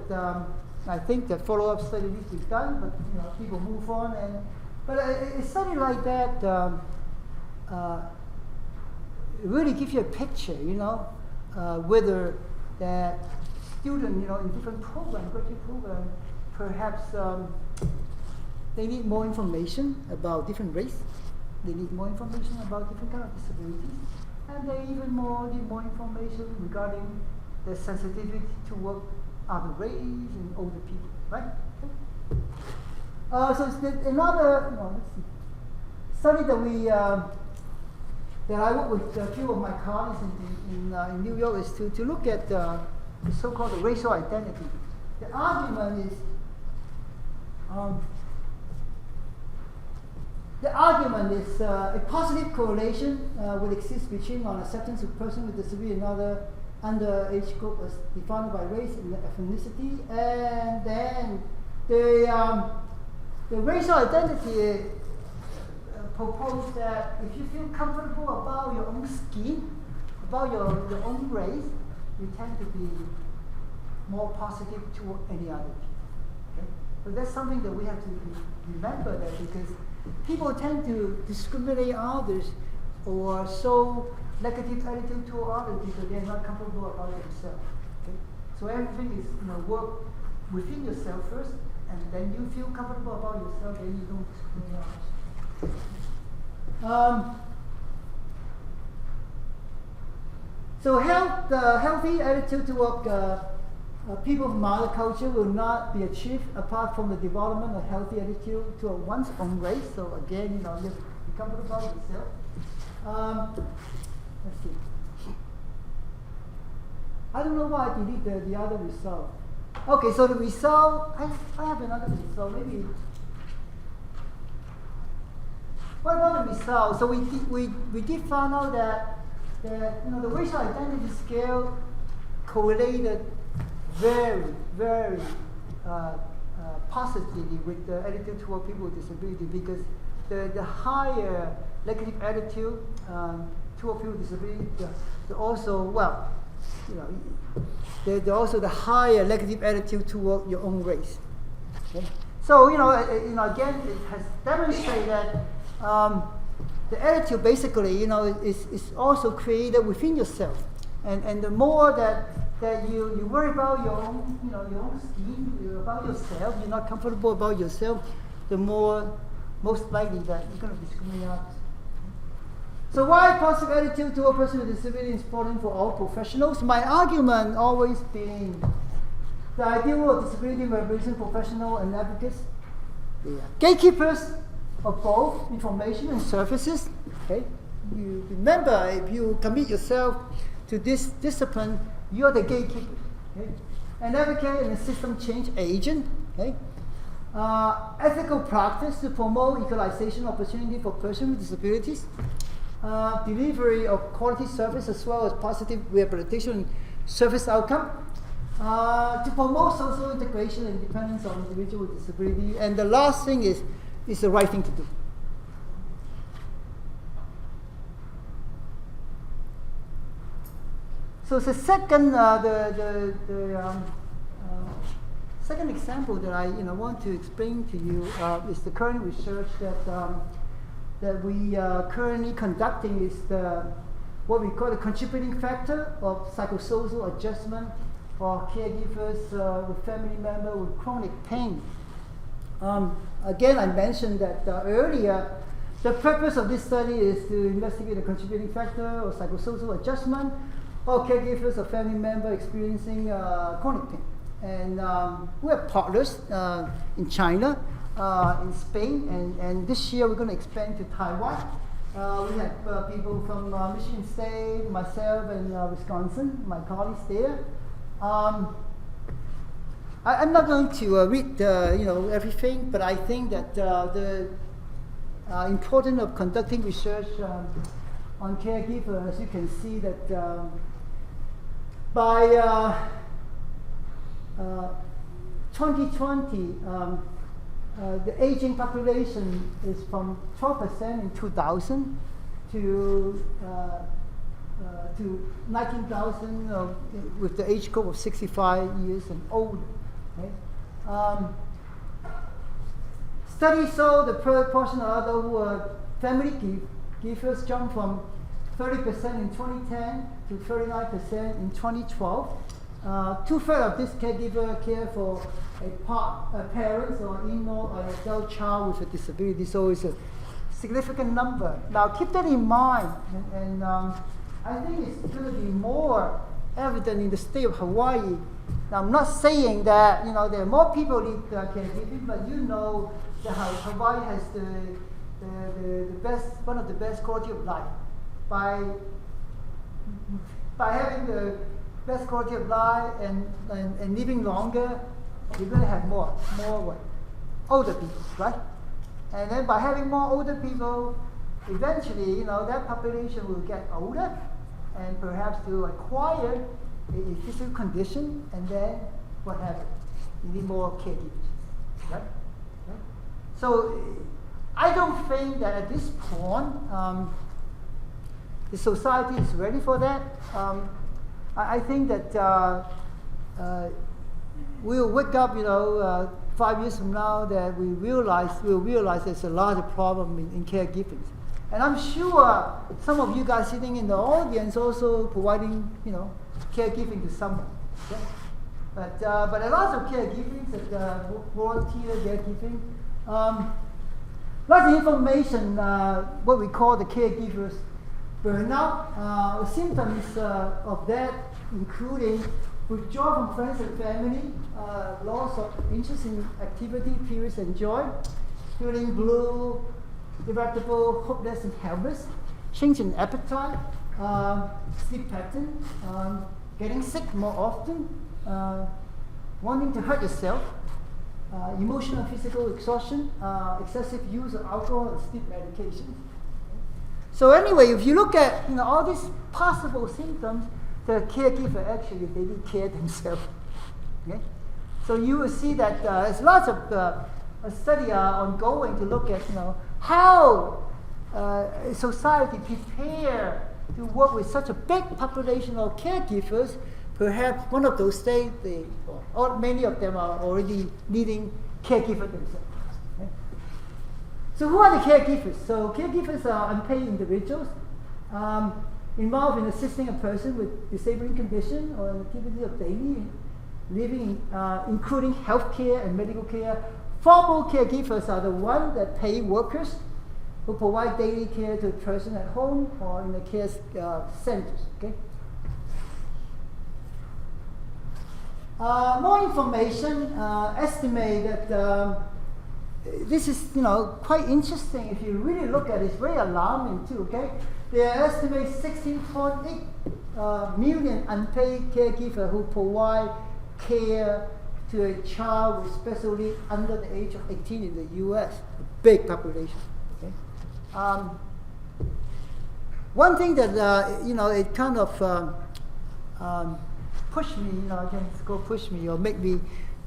that I think that follow-up study needs to be done, but people move on. But a study like that really gives you a picture, whether that student, in different programs, graduate program, perhaps they need more information about different race. They need more information about different kind of disabilities, and they even need more information regarding the sensitivity toward other race and older people, right? Okay. So it's another study that I work with a few of my colleagues in New York is to look at the so-called racial identity. The argument is a positive correlation will exist between acceptance of a person with disability and another underage group as defined by race and ethnicity, and then the racial identity proposed that if you feel comfortable about your own skin, about your own race, you tend to be more positive toward any other people. Okay? So that's something that we have to remember, that because people tend to discriminate others or show negative attitude toward others because they're not comfortable about themselves. Okay? So everything is work within yourself first, and then you feel comfortable about yourself, then you don't discriminate others. So healthy attitude toward people from other culture will not be achieved apart from the development of healthy attitude toward one's own race. So again, you have to be comfortable about yourself. Let's see. I don't know why I deleted the other result. Okay, so the result, I have another result. Maybe what about the results? So we did find out that the racial identity scale correlated very positively with the attitude toward people with disability, because the higher negative attitude toward people with disability, the also the higher negative attitude toward your own race. Okay? So again, it has demonstrated that the attitude basically is also created within yourself, and the more that you worry about your own skin, about yourself, you're not comfortable about yourself, the most likely that you're going to discriminate others. So why positive attitude to a person with disability is important for all professionals? My argument always been the ideal of disability representation professional and advocates. They are gatekeepers of both information and services. Okay? You remember, if you commit yourself to this discipline, you're the gatekeeper. Okay? An advocate and a system change agent. Okay? Ethical practice to promote equalization opportunity for persons with disabilities. Delivery of quality service as well as positive rehabilitation service outcome. To promote social integration and dependence on individuals with disability. And the last thing is the right thing to do. So the second, second example that I want to explain to you is the current research that we are currently conducting is what we call the contributing factor of psychosocial adjustment for caregivers with family member with chronic pain. Again, I mentioned that earlier. The purpose of this study is to investigate the contributing factor or psychosocial adjustment of caregivers of family member experiencing chronic pain. And we have partners in China, in Spain, and this year we're going to expand to Taiwan. We have people from Michigan State, myself, and Wisconsin, my colleagues there. I'm not going to read everything, but I think that the importance of conducting research on caregivers, as you can see that by 2020, the aging population is from 12% in 2000 to 19,000 with the age group of 65 years and older. Okay? Studies show the proportion of adults who are family givers jumped from 30% in 2010 to 39% in 2012. Two-thirds of this caregiver care for a parent or in-law or an adult child with a disability, so it's a significant number. Now keep that in mind, and I think it's going to be more evident in the state of Hawaii. Now I'm not saying that there are more people need caregiving, but that Hawaii has the best, one of the best quality of life. By having the best quality of life and living longer, you're going to have more older people, right? And then by having more older people, eventually, that population will get older and perhaps to acquire a physical condition, and then what happens? You need more caregivers, right? So I don't think that at this point the society is ready for that. I think that we'll wake up, 5 years from now, that we'll realize there's a larger problem in caregiving. And I'm sure some of you guys sitting in the audience also providing, caregiving to someone. Okay? But a lot of caregiving, volunteer caregiving, lots of information, what we call the caregivers burnout. Symptoms of that including withdrawal from friends and family, loss of interest in activity, periods and joy, feeling blue, irritable, hopeless and helpless, change in appetite, sleep pattern, getting sick more often, wanting to hurt yourself, emotional and physical exhaustion, excessive use of alcohol and sleep medications. So anyway, if you look at all these possible symptoms, the caregiver actually they didn't care themselves. Okay? So you will see that there's lots of study ongoing to look at how society prepare to work with such a big population of caregivers. Perhaps one of those states, or many of them are already needing caregivers themselves. Okay? So who are the caregivers? So caregivers are unpaid individuals involved in assisting a person with disabling condition or an activity of daily living, including health care and medical care. Formal caregivers are the ones that pay workers who provide daily care to a person at home or in the care centers. Okay? More information estimate that this is quite interesting. If you really look at it, it's very alarming too. Okay, they estimate 16.8 million unpaid caregivers who provide care to a child, especially under the age of 18 in the U.S. A big population. Okay, one thing that it kind of push me, push me or make me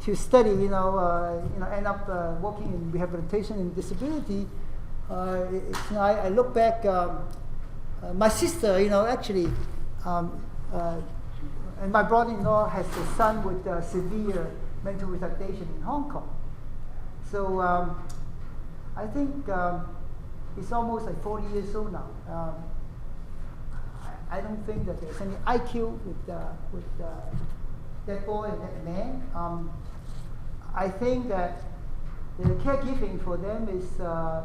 to study, end up working in rehabilitation and disability. I look back. My sister, actually, and my brother-in-law has a son with severe mental retardation in Hong Kong. So I think he's almost like 40 years old now. I don't think that there's any IQ with that boy and that man. I think that the caregiving for them is a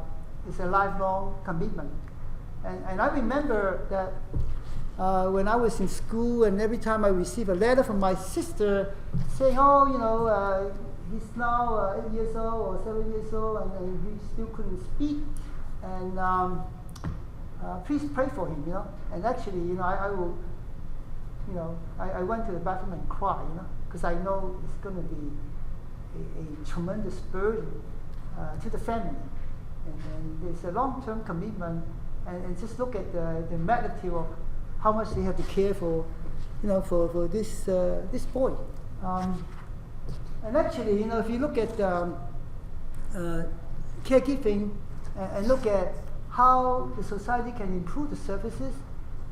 lifelong commitment. And I remember that when I was in school, and every time I received a letter from my sister saying, he's now 8 years old or 7 years old, and he still couldn't speak, and please pray for him, And actually, I will, I went to the bathroom and cried, because I know it's going to be a tremendous burden to the family, and there's a long-term commitment, and just look at the magnitude of how much they have to care for, for this boy. And actually, if you look at caregiving and look at how the society can improve the services,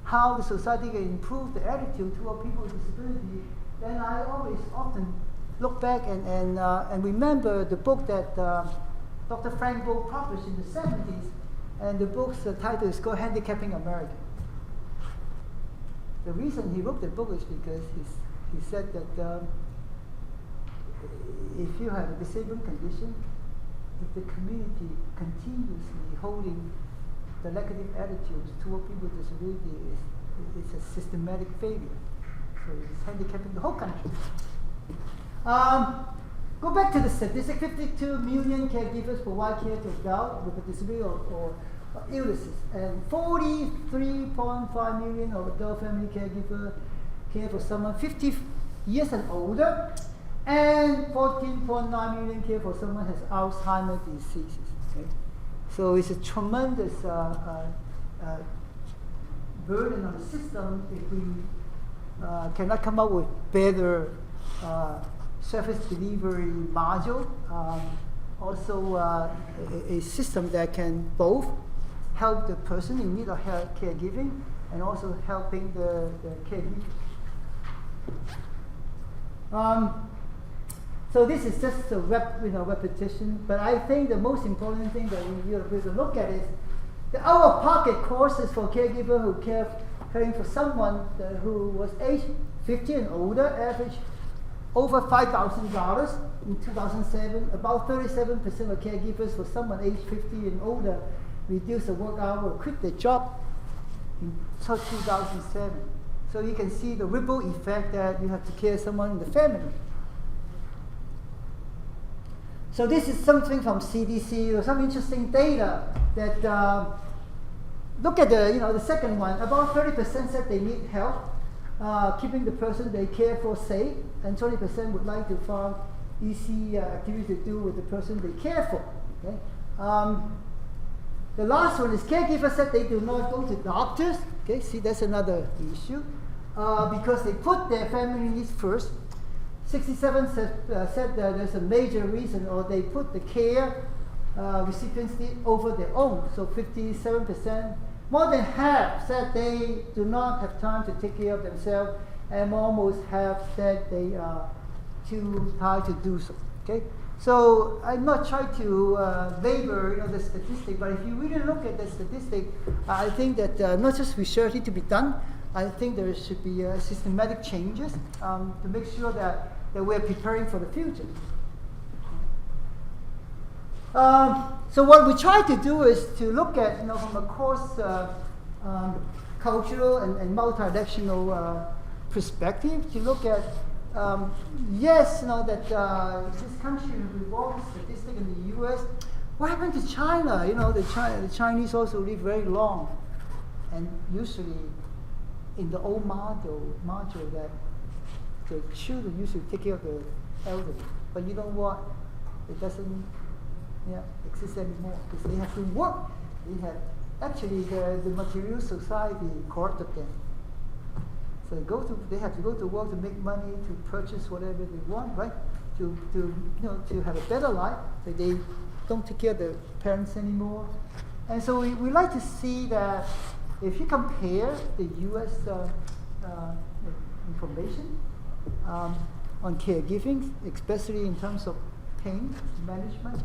how the society can improve the attitude toward people with disability, then I always often look back and remember the book that Dr. Frank Boal published in the 70s, and the book's title is called Handicapping America. The reason he wrote the book is because he said that if you have a disabling condition, if the community continuously holding the negative attitudes toward people with disability, it's a systematic failure. So it's handicapping the whole country. Go back to the statistic. 52 million caregivers provide care to adults with a disability or illnesses, and 43.5 million of adult family caregivers care for someone 50 years and older, and 14.9 million care for someone who has Alzheimer's disease. Okay? So it's a tremendous burden on the system if we cannot come up with better service delivery module. Also a system that can both help the person in need of caregiving and also helping the caregiver. So this is just a repetition, but I think the most important thing that we have to look at is the out-of-pocket costs for caregiver who caring for someone who was age 50 and older, average over $5,000 in 2007. About 37% of caregivers for someone age 50 and older reduced the work hour or quit their job in 2007. So you can see the ripple effect that you have to care someone in the family. So this is something from CDC, or some interesting data that look at the second one. About 30% said they need help keeping the person they care for safe, and 20% would like to find easy activity to do with the person they care for. Okay? The last one is caregivers said they do not go to doctors. Okay, see, that's another issue because they put their family needs first. 67 said that there's a major reason, or they put the care recipients need over their own. So 57%, more than half said they do not have time to take care of themselves, and almost half said they are too tired to do so. Okay, so I'm not trying to labor the statistic, but if you really look at the statistic, I think that not just research need to be done. I think there should be systematic changes to make sure that we're preparing for the future. So what we try to do is to look at, from a cross cultural and multidirectional perspective, to look at yes, that this country revolves statistic in the U.S. What happened to China? The Chinese also live very long, and usually in the old model that the children usually take care of the elderly. But you know what? It doesn't exist anymore because they have to work. They have actually the material society corrupted them. So they have to go to work to make money, to purchase whatever they want, right? To have a better life. So they don't take care of their parents anymore. And so we like to see that if you compare the U.S. Information on caregiving, especially in terms of pain management,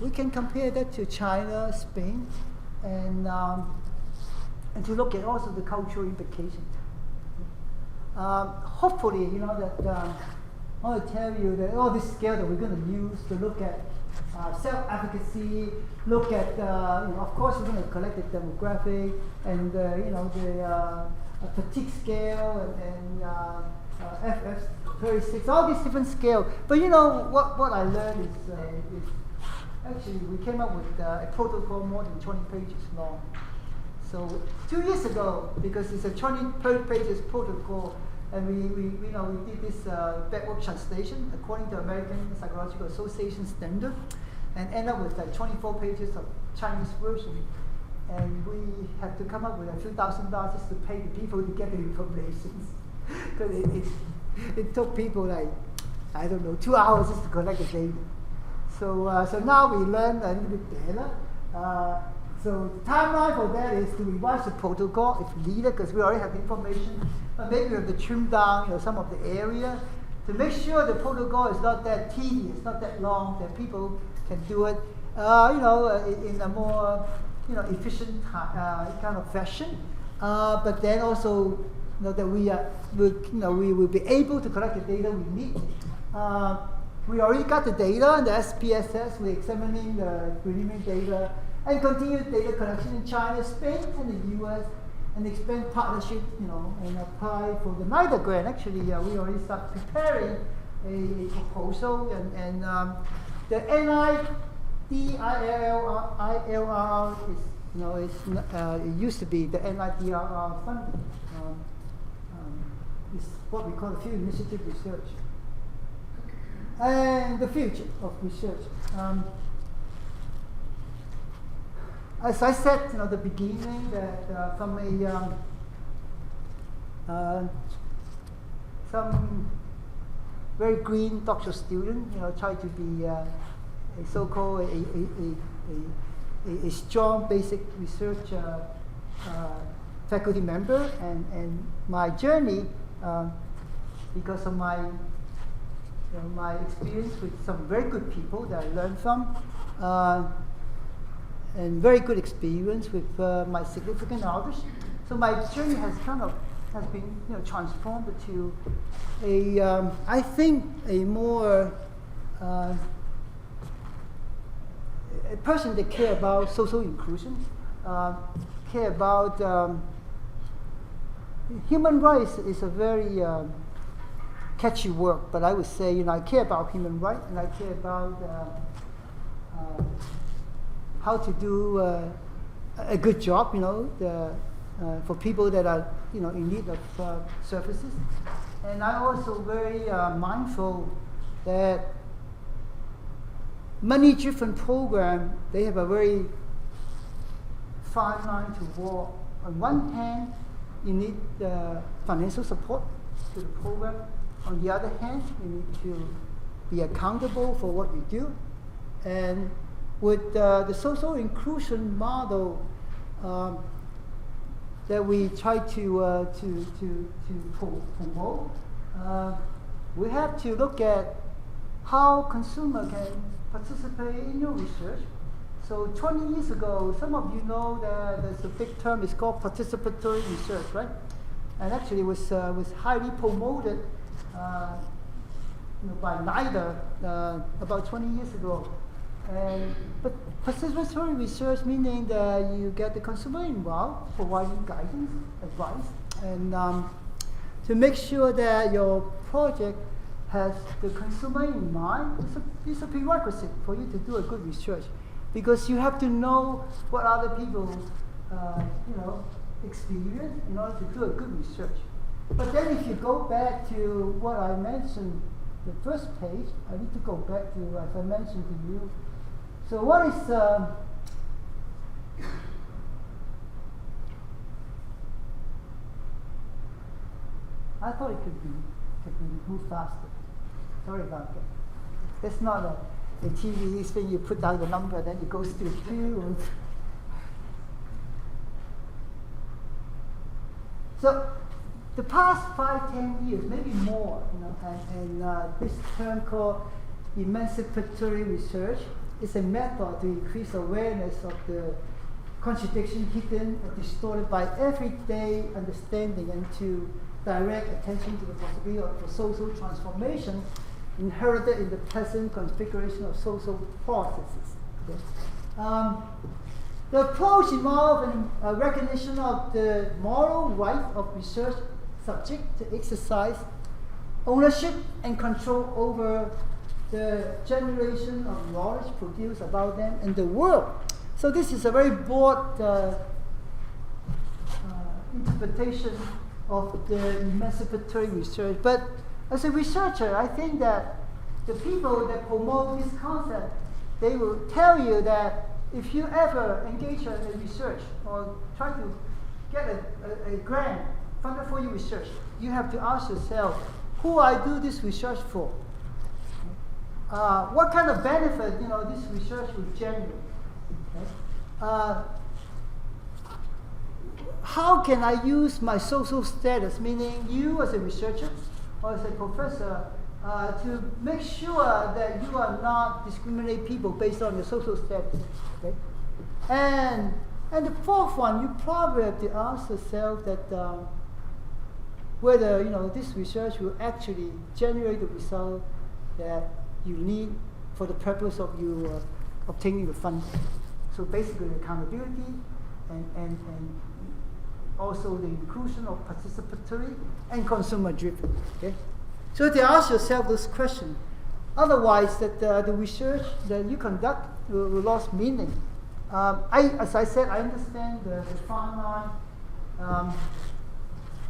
we can compare that to China, Spain, and to look at also the cultural implications. Hopefully, that I want to tell you that all this scale that we're going to use to look at self-efficacy, look at, of course, we're going to collect the demographic and the fatigue scale and FF36, all these different scales. But what I learned is actually we came up with a protocol more than 20 pages long. So 2 years ago, because it's a 20 pages protocol, and we did this backward translation according to American Psychological Association standard, and end up with 24 pages of Chinese version. And we have to come up with a few $1,000 just to pay the people to get the information. Because it took people 2 hours just to collect the data. So now we learn a little bit better. So the timeline for that is to revise the protocol if needed, because we already have information. But maybe we have to trim down some of the area to make sure the protocol is not that tedious, not that long, that people can do it, in a more efficient kind of fashion. But then also that we will be able to collect the data we need. We already got the data in the SPSS. We're examining the preliminary data and continued data collection in China, Spain, and the U.S., and expand partnership, and apply for the NIDA grant. Actually, we already start preparing a proposal, and the NIDILRR is, it used to be the NIDRR funding. It's what we call the field initiative research. And the future of research. As I said, at the beginning, that from some very green doctoral student, try to be a so-called a strong basic research faculty member, and my journey, because of my experience with some very good people that I learned from. And very good experience with my significant others. So my journey has been transformed to I think a more a person that care about social inclusion, care about human rights is a very catchy word, but I would say I care about human rights, and I care about how to do a good job, for people that are, in need of services. And I'm also very mindful that money-driven program, they have a very fine line to walk. On one hand, you need financial support to the program. On the other hand, you need to be accountable for what you do. And with the social inclusion model that we try to promote, we have to look at how consumer can participate in your research. So 20 years ago, some of you know that there's a big term, it's called participatory research, right? And actually it was highly promoted by NIDA about 20 years ago. But participatory research meaning that you get the consumer involved, providing guidance, advice, and to make sure that your project has the consumer in mind. It's a prerequisite for you to do a good research, because you have to know what other people experience in order to do a good research. But then if you go back to what I mentioned, the first page, I need to go back to, as I mentioned to you. So what is I thought it could be moved faster. Sorry about that. It's not a TV thing. You put down the number, then it goes to 2. So the past 5-10 years, maybe more, and this term called emancipatory research is a method to increase awareness of the contradiction hidden or distorted by everyday understanding, and to direct attention to the possibility of social transformation inherited in the present configuration of social processes. Okay? The approach involves a recognition of the moral right of research subject to exercise ownership and control over the generation of knowledge produced about them in the world. So this is a very broad interpretation of the emancipatory research. But as a researcher, I think that the people that promote this concept, they will tell you that if you ever engage in a research or try to get a grant funded for your research, you have to ask yourself, who I do this research for? What kind of benefit this research will generate? Okay? How can I use my social status, meaning you as a researcher or as a professor, to make sure that you are not discriminating people based on your social status? Okay? And the fourth one, you probably have to ask yourself that whether this research will actually generate the result that you need for the purpose of you obtaining the funding. So basically, accountability and also the inclusion of participatory and consumer-driven. Okay, so to ask yourself this question, otherwise that the research that you conduct will lose meaning. As I said, I understand the fine line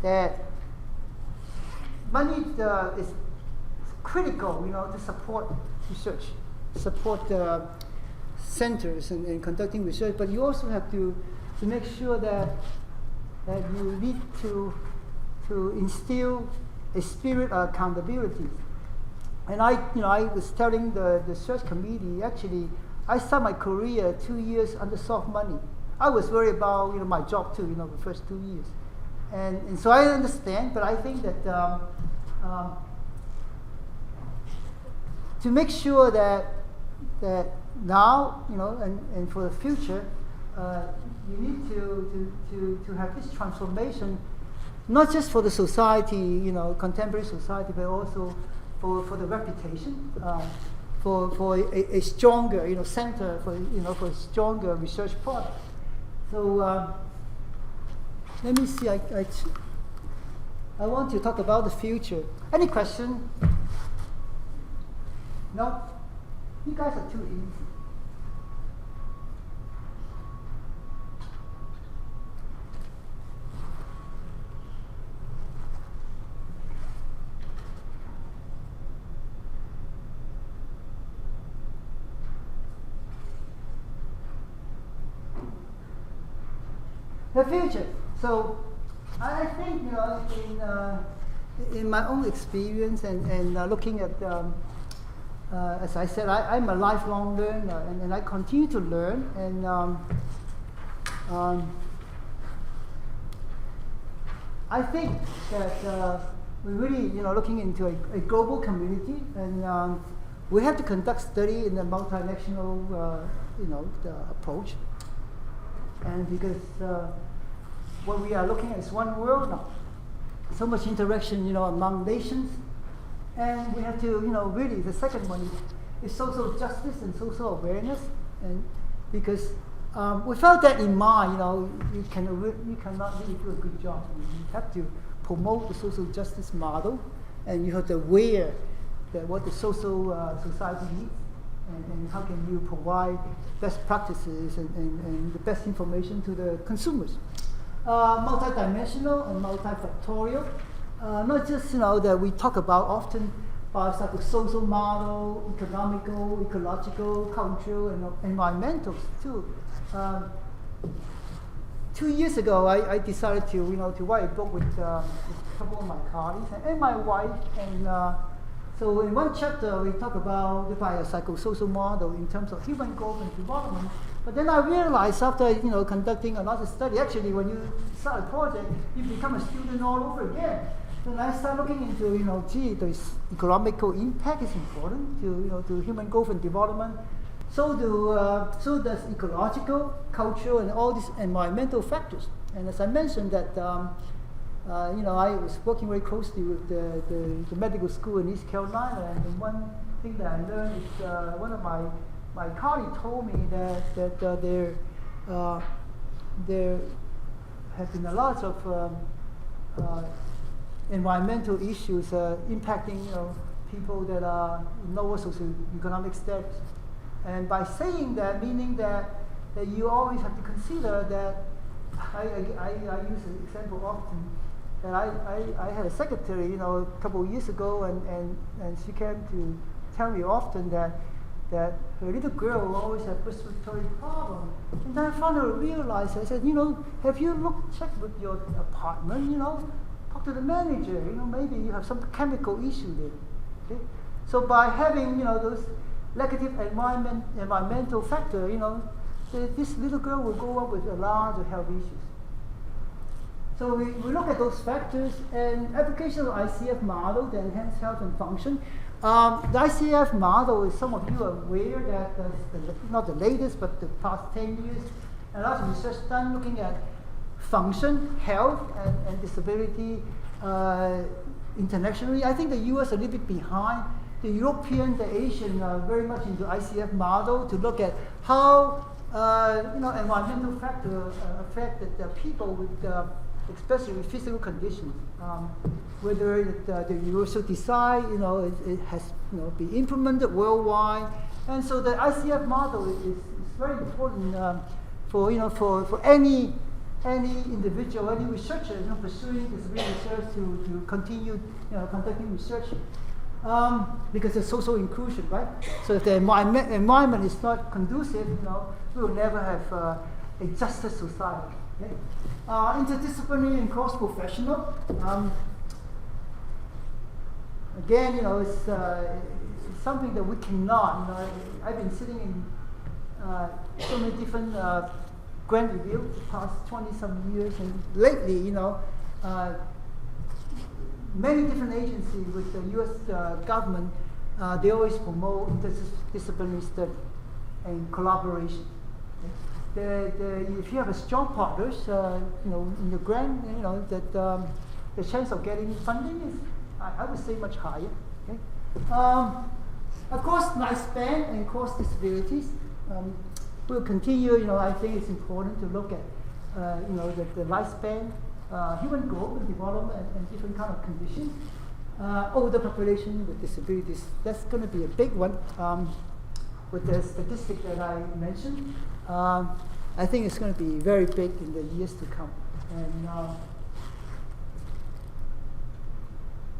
that money is critical, to support research, support centers and conducting research. But you also have to make sure that you need to instill a spirit of accountability. And I was telling the search committee, actually, I started my career 2 years under soft money. I was worried about my job too, the first 2 years. And so I understand, but I think that to make sure that now, and for the future, you need to have this transformation, not just for the society, contemporary society, but also for the reputation, for a stronger, center for a stronger research product. So let me see. I want to talk about the future. Any question? No? You guys are too easy. the future. So I think, you know, in my own experience and looking at, as I said, I'm a lifelong learner, and I continue to learn. And I think that we're really, you know, looking into a global community, and we have to conduct study in the multinational, you know, approach. And because what we are looking at is one world now, so much interaction, you know, among nations, and we have to, you know, really the second one is social justice and social awareness, and because without that in mind, you know, you cannot really do a good job. You have to promote the social justice model, and you have to aware that what the social society needs, and how can you provide best practices and the best information to the consumers. Multidimensional and multifactorial, not just, you know, that we talk about often biopsychosocial model, economical, ecological, cultural, and environmental too. 2 years ago, I decided to, you know, to write a book with a couple of my colleagues and my wife, and so in one chapter we talk about the biopsychosocial model in terms of human growth and development. But then I realized after, you know, conducting a lot of study, actually when you start a project, you become a student all over again. Then I start looking into, you know, gee, the economical impact is important to, you know, to human growth and development. So does ecological, cultural, and all these environmental factors. And as I mentioned that, you know, I was working very closely with the medical school in East Carolina, and one thing that I learned is one of my colleague told me that there have been a lot of environmental issues impacting, you know, people that are in lower socioeconomic status. And by saying that, meaning that you always have to consider that, I use an example often, that I had a secretary, you know, a couple of years ago, and she came to tell me often that her little girl always had respiratory problem. And then I finally realized, I said, you know, have you checked with your apartment, you know, talk to the manager, you know, maybe you have some chemical issue there. Okay? So by having, you know, those negative environmental factor, you know, this little girl will grow up with a lot of health issues. So we look at those factors, and application of ICF model, the enhanced health and function. The ICF model is, some of you are aware that not the latest, but the past 10 years, a lot of research done looking at function, health, and disability internationally. I think the US are a little bit behind. The European, the Asian are very much into ICF model to look at how you know, environmental factors affected the people with especially with physical conditions. Whether the universal design, you know, it has, you know, been implemented worldwide, and so the ICF model is very important for, you know, for any individual, any researcher, you know, pursuing this research to continue, you know, conducting research. Because of social inclusion, right? So if the environment is not conducive, you know, we will never have a justice society. Okay? Interdisciplinary and cross-professional. Again, you know, it's something that we cannot. You know, I've been sitting in so many different grant reviews the past 20-some years, and lately, you know. Many different agencies with the U.S. Government, they always promote interdisciplinary study and collaboration. Okay? If you have a strong partners, you know, in the grant, you know, that the chance of getting funding is, I would say, much higher. Okay? Of course, lifespan and cross disabilities will continue. You know, I think it's important to look at, you know, the lifespan. Human growth and development and different kind of conditions. Older population with disabilities, that's going to be a big one. With the statistic that I mentioned, I think it's going to be very big in the years to come. And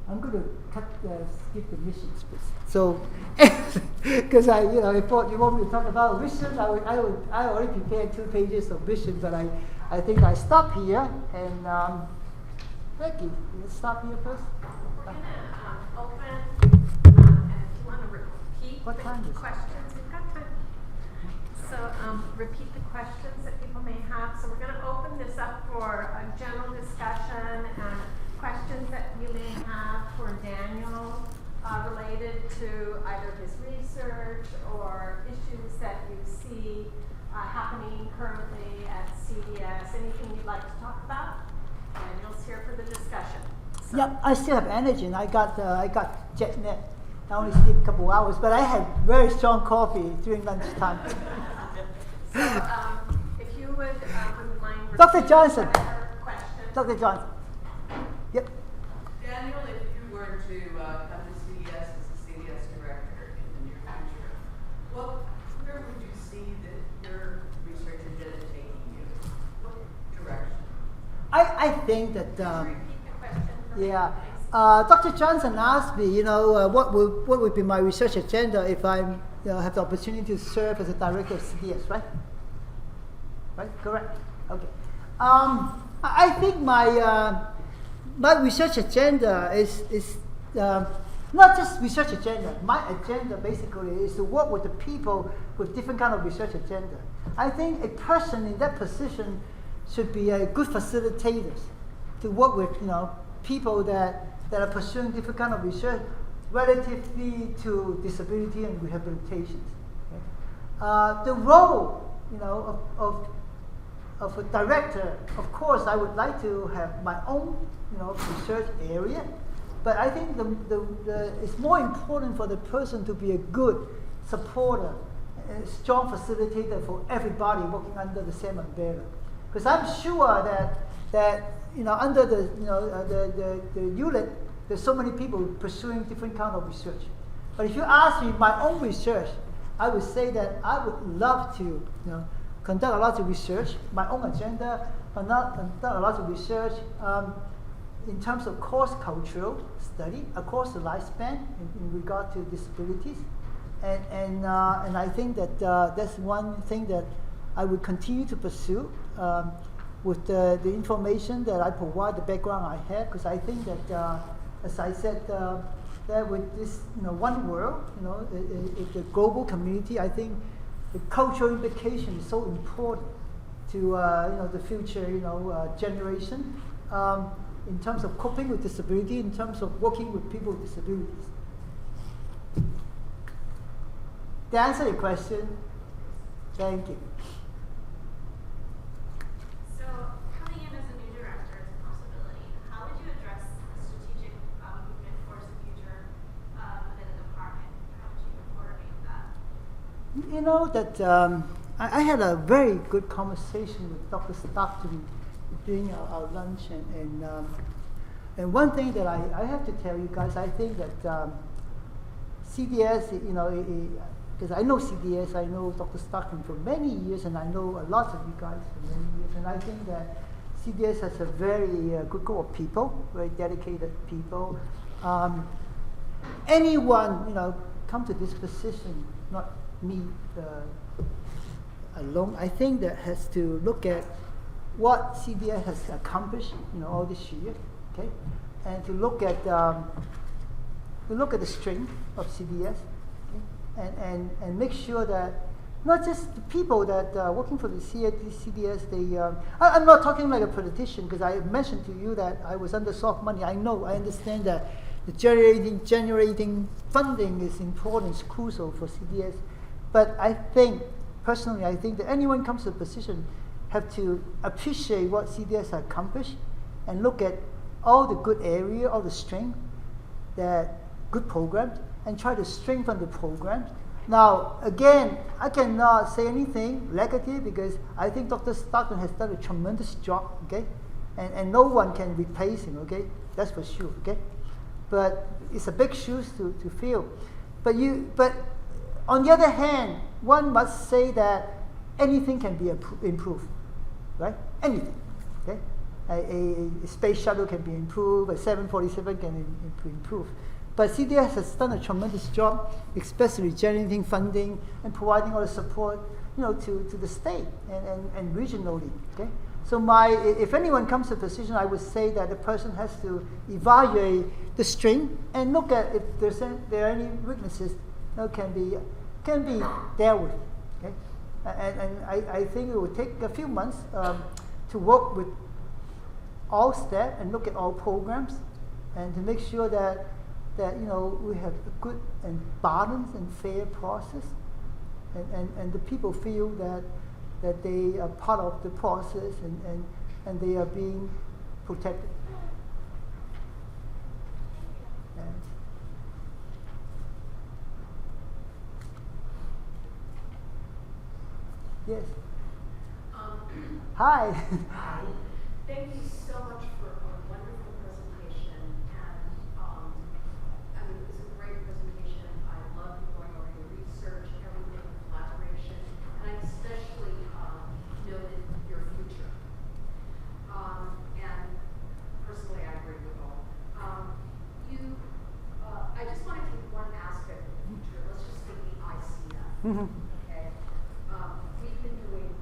I'm going to skip the missions, please. So, because I thought you want me to talk about vision, I already prepared 2 pages of vision, but I think I stop here, and Becky, you stop here first. We're gonna open, and if you want to repeat What the time is it? questions, we've got time. So repeat the questions that people may have. So we're going to open this up for a general discussion and questions that you may have for Daniel related to either his research or issues that you see happening currently at CDS. Anything you'd like to talk about? Daniel's here for the discussion. So. Yeah, I still have energy, and I got jet net. I only sleep a couple hours, but I had very strong coffee during lunchtime. So, if you wouldn't mind Dr. repeating Johnson. whatever question. Dr. Johnson. Yep. Daniel, if you were to come to CDS as a CDS director in the near future, where would you see that your research agenda taking you? What direction? I think that. Repeat the question for me, Yeah. please. Dr. Johnson asked me, what would be my research agenda if I have the opportunity to serve as a director of CDS, right? Right? Correct. Okay. I think my research agenda is not just research agenda. My agenda basically is to work with the people with different kind of research agenda. I think a person in that position should be a good facilitator to work with people that are pursuing different kind of research relatively to disability and rehabilitation. Okay? The role of a director, of course, I would like to have my own research area, but I think it's more important for the person to be a good supporter, a strong facilitator for everybody working under the same umbrella. Because I'm sure that under the unit, there's so many people pursuing different kind of research. But if you ask me my own research, I would say that I would love to conduct a lot of research, my own agenda, but not conduct a lot of research in terms of cross-cultural study across the lifespan in regard to disabilities. And I think that that's one thing that I would continue to pursue with the information that I provide, the background I have, because I think that, as I said, that with this one world, the global community, I think the cultural implication is so important to the future generation in terms of coping with disability, in terms of working with people with disabilities. To answer your question, thank you. So, coming in as a new director is a possibility. How would you address the strategic movement for the future within the department? How would you coordinate that? I had a very good conversation with Dr. Stockton during our lunch, and one thing that I have to tell you guys, I think that CDS, because I know CDS, I know Dr. Stockton for many years, and I know a lot of you guys for many years, and I think that CDS has a very good group of people, very dedicated people. Anyone, come to this position, not me alone. I think that has to look at what CDS has accomplished, all this year, okay, and to look at the strength of CDS, okay? and make sure that not just the people that are working for the CDS, I'm not talking like a politician, because I mentioned to you that I was under soft money. I understand that the generating funding is important, it's crucial for CDS. But personally, I think that anyone comes to a position have to appreciate what CDS has accomplished and look at all the good area, all the strength, that good programs, and try to strengthen the programs. Now, again, I cannot say anything negative because I think Dr. Stockton has done a tremendous job, okay? And no one can replace him, okay? That's for sure, okay? But it's a big shoes to fill. But on the other hand, one must say that anything can be improved, right? Anything, okay? A space shuttle can be improved, a 747 can be improved. But CDS has done a tremendous job, especially generating funding and providing all the support, to the state and regionally, okay? So if anyone comes to a position, I would say that the person has to evaluate the strength and look at if there are any weaknesses that can be dealt with. Okay? And I think it will take a few months to work with all staff and look at all programs, and to make sure that we have a good and balanced and fair process, and the people feel that they are part of the process and they are being protected. Yes. Hi. Hi. Thank you so much for a wonderful presentation, and I mean, it was a great presentation. I loved going over your research, everything, collaboration, and I especially noted your future. And personally, I agree with all. I just want to take one aspect of the future. Let's just take the ICF. Okay. We've been doing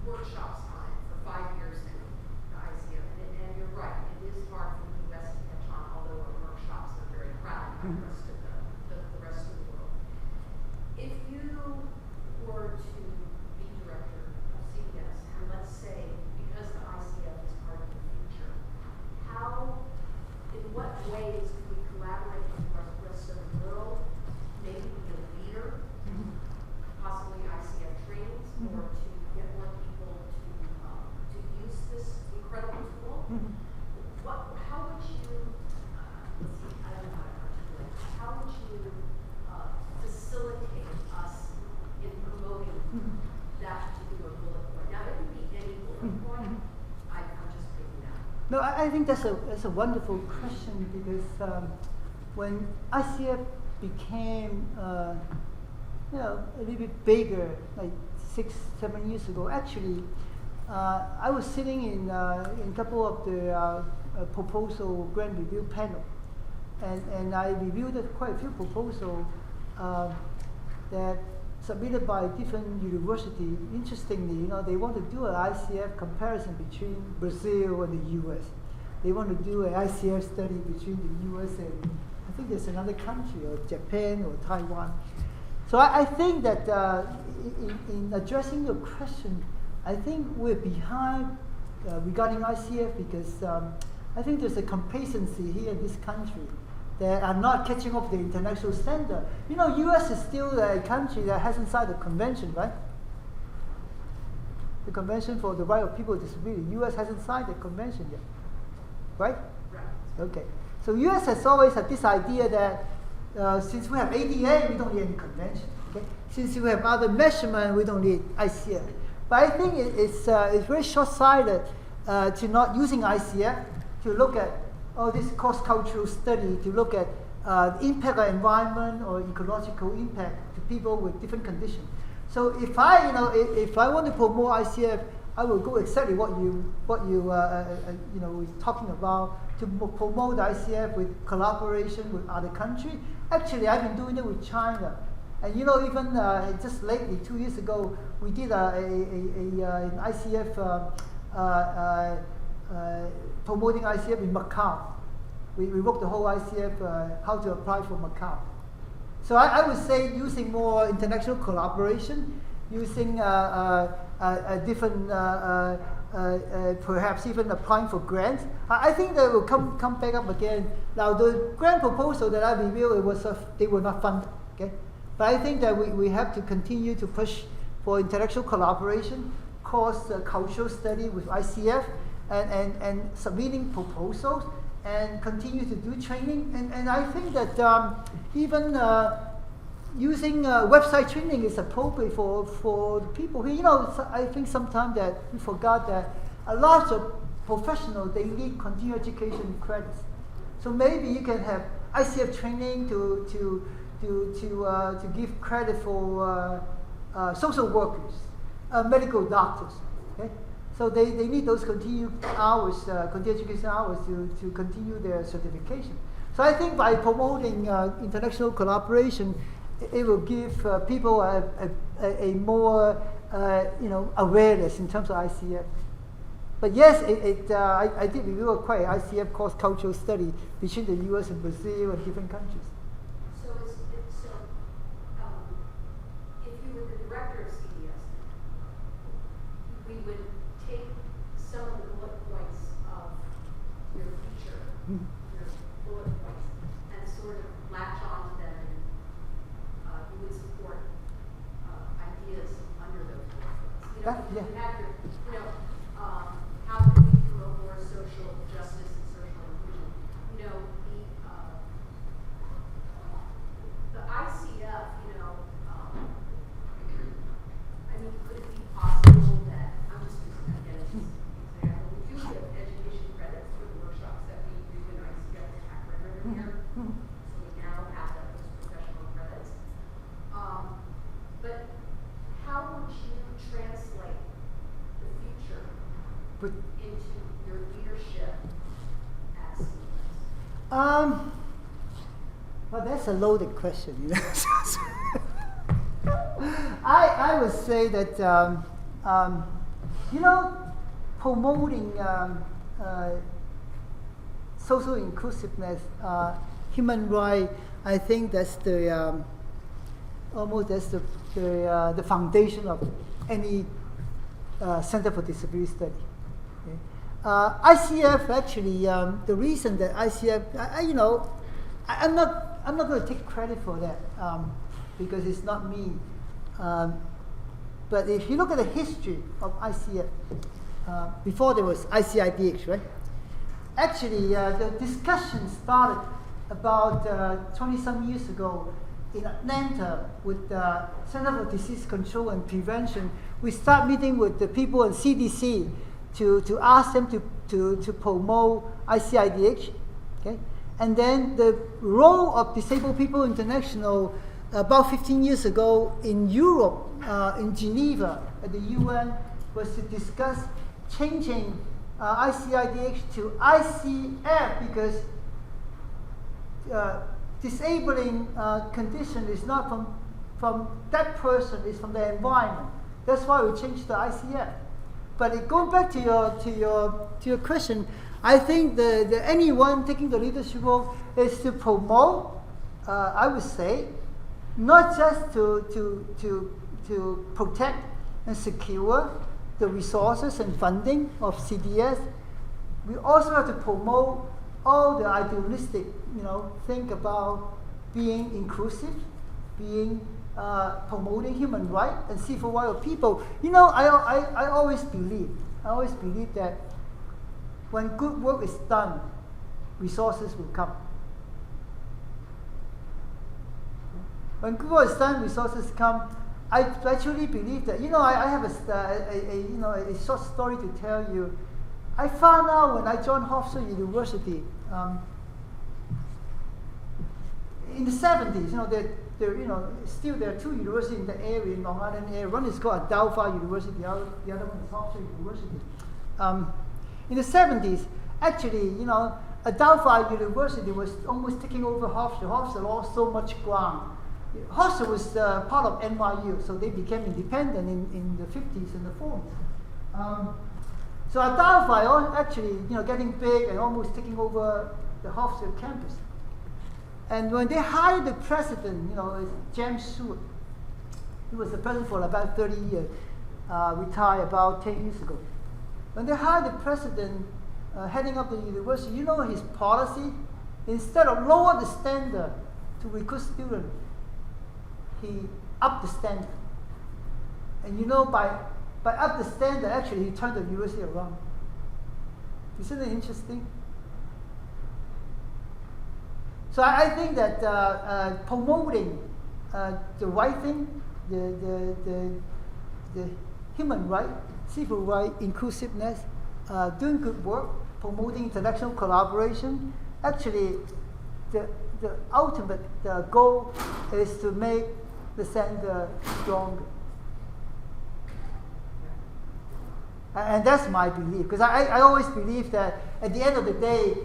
workshops on it for 5 years now, the ICF, and you're right, it is hard for the U.S. to catch on, although our workshops are very crowded by the rest of the rest of the world. If you were to be director of CBS, and let's say, because the ICF is part of the future, in what ways could we collaborate with the rest of the world, maybe be a leader, possibly ICF trainings, or to get more people to use this incredible tool? How would you, let's see, I don't know how to articulate, how would you facilitate us in promoting that particular bullet point? Now, it could be any bullet point. I'm just picking that. No, I think that's a wonderful question, because when ICF became a little bit bigger, like 6-7 years ago, actually, I was sitting in a couple of the proposal grant review panel, and I reviewed quite a few proposals that submitted by different universities. Interestingly, they want to do an ICF comparison between Brazil and the U.S. They want to do an ICF study between the U.S. and I think there's another country, or Japan or Taiwan. So I think that in addressing your question, I think we're behind regarding ICF, because I think there's a complacency here in this country that are not catching up with the international standard. U.S. is still a country that hasn't signed the convention, right? The Convention for the Right of People with Disabilities. U.S. hasn't signed the convention yet, right? Right. Okay. So U.S. has always had this idea that since we have ADA, we don't need any convention. Okay? Since we have other measurement, we don't need ICF. But I think it's very short-sighted to not using ICF to look at this cross-cultural study, to look at the impact on environment or ecological impact to people with different conditions. So if I want to promote ICF, I will go exactly what you was talking about, to promote ICF with collaboration with other countries. Actually, I've been doing it with China, and even just lately, 2 years ago, we did an ICF promoting ICF in Macau. We worked the whole ICF how to apply for Macau. So I would say using more international collaboration, using different, perhaps even applying for grants. I think that will come back up again. Now the grant proposal that I reviewed, they were not funded. Okay, but I think that we have to continue to push for intellectual collaboration, cross-cultural study with ICF, and submitting proposals, and continue to do training. And I think that even using website training is appropriate for the people who, I think sometimes that we forgot that a lot of professionals, they need continuing education credits. So maybe you can have ICF training to give credit for social workers, medical doctors. Okay? So they need those continuing education hours to continue their certification. So I think by promoting international collaboration, it will give people a more awareness in terms of ICF. But yes, I did review quite an ICF course, cultural study between the U.S. and Brazil and different countries. So if you were the director of CDS, we would take some of the bullet points of your feature, your bullet points, and sort of latch on to them, and you would support ideas under those bullet points. You know, Yeah. you have your, how can we promote more social justice and social inclusion? You know, the ICF, I mean, could it be possible that, I'm just using again as an example, we do give education credits for the workshops that we do in ICF with track record every year. So we now have those professional credits. But how would you translate the future But into your leadership at CDS? well, that's a loaded question. I would say that promoting social inclusiveness, human rights. I think that's the the foundation of any Center for Disability Study. Okay? ICF actually, the reason that ICF, I'm not going to take credit for that because it's not me. But if you look at the history of ICF, before there was ICIDH, right? Actually, the discussion started about 20-some years ago in Atlanta with the Center for Disease Control and Prevention. We start meeting with the people in CDC to ask them to promote ICIDH, okay? And then the role of Disabled People International about 15 years ago in Europe, in Geneva at the UN, was to discuss changing ICIDH to ICF because disabling condition is not from that person, it's from the environment. That's why we changed to ICF. But going back to your question, I think the anyone taking the leadership role is to promote. I would say, not just to protect and secure the resources and funding of CDS. We also have to promote all the idealistic, think about being inclusive, being promoting human rights and civil rights of people. I always believe that when good work is done, resources will come. When good work is done, resources come. I truly believe that. I have a short story to tell you. I found out when I joined Hofstra University in the 70s. Still there are two universities in the area, in Long Island area. One is called Adelphi University. The other one is Hofstra University. In the 70s, actually, Adelphi University was almost taking over Hofstra. Hofstra lost so much ground. Hofstra was part of NYU, so they became independent in the 50s and the 40s. So Adelphi actually, getting big and almost taking over the Hofstra campus. And when they hired the president, James Stewart, he was the president for about 30 years, retired about 10 years ago. When they hired the president heading up the university, his policy, instead of lower the standard to recruit students, he upped the standard. And by up the standard, actually, he turned the university around. Isn't it interesting? So I think that promoting the right thing, the human right, civil right, inclusiveness, doing good work, promoting international collaboration, actually, the ultimate goal is to make the center stronger. And that's my belief, because I always believe that at the end of the day,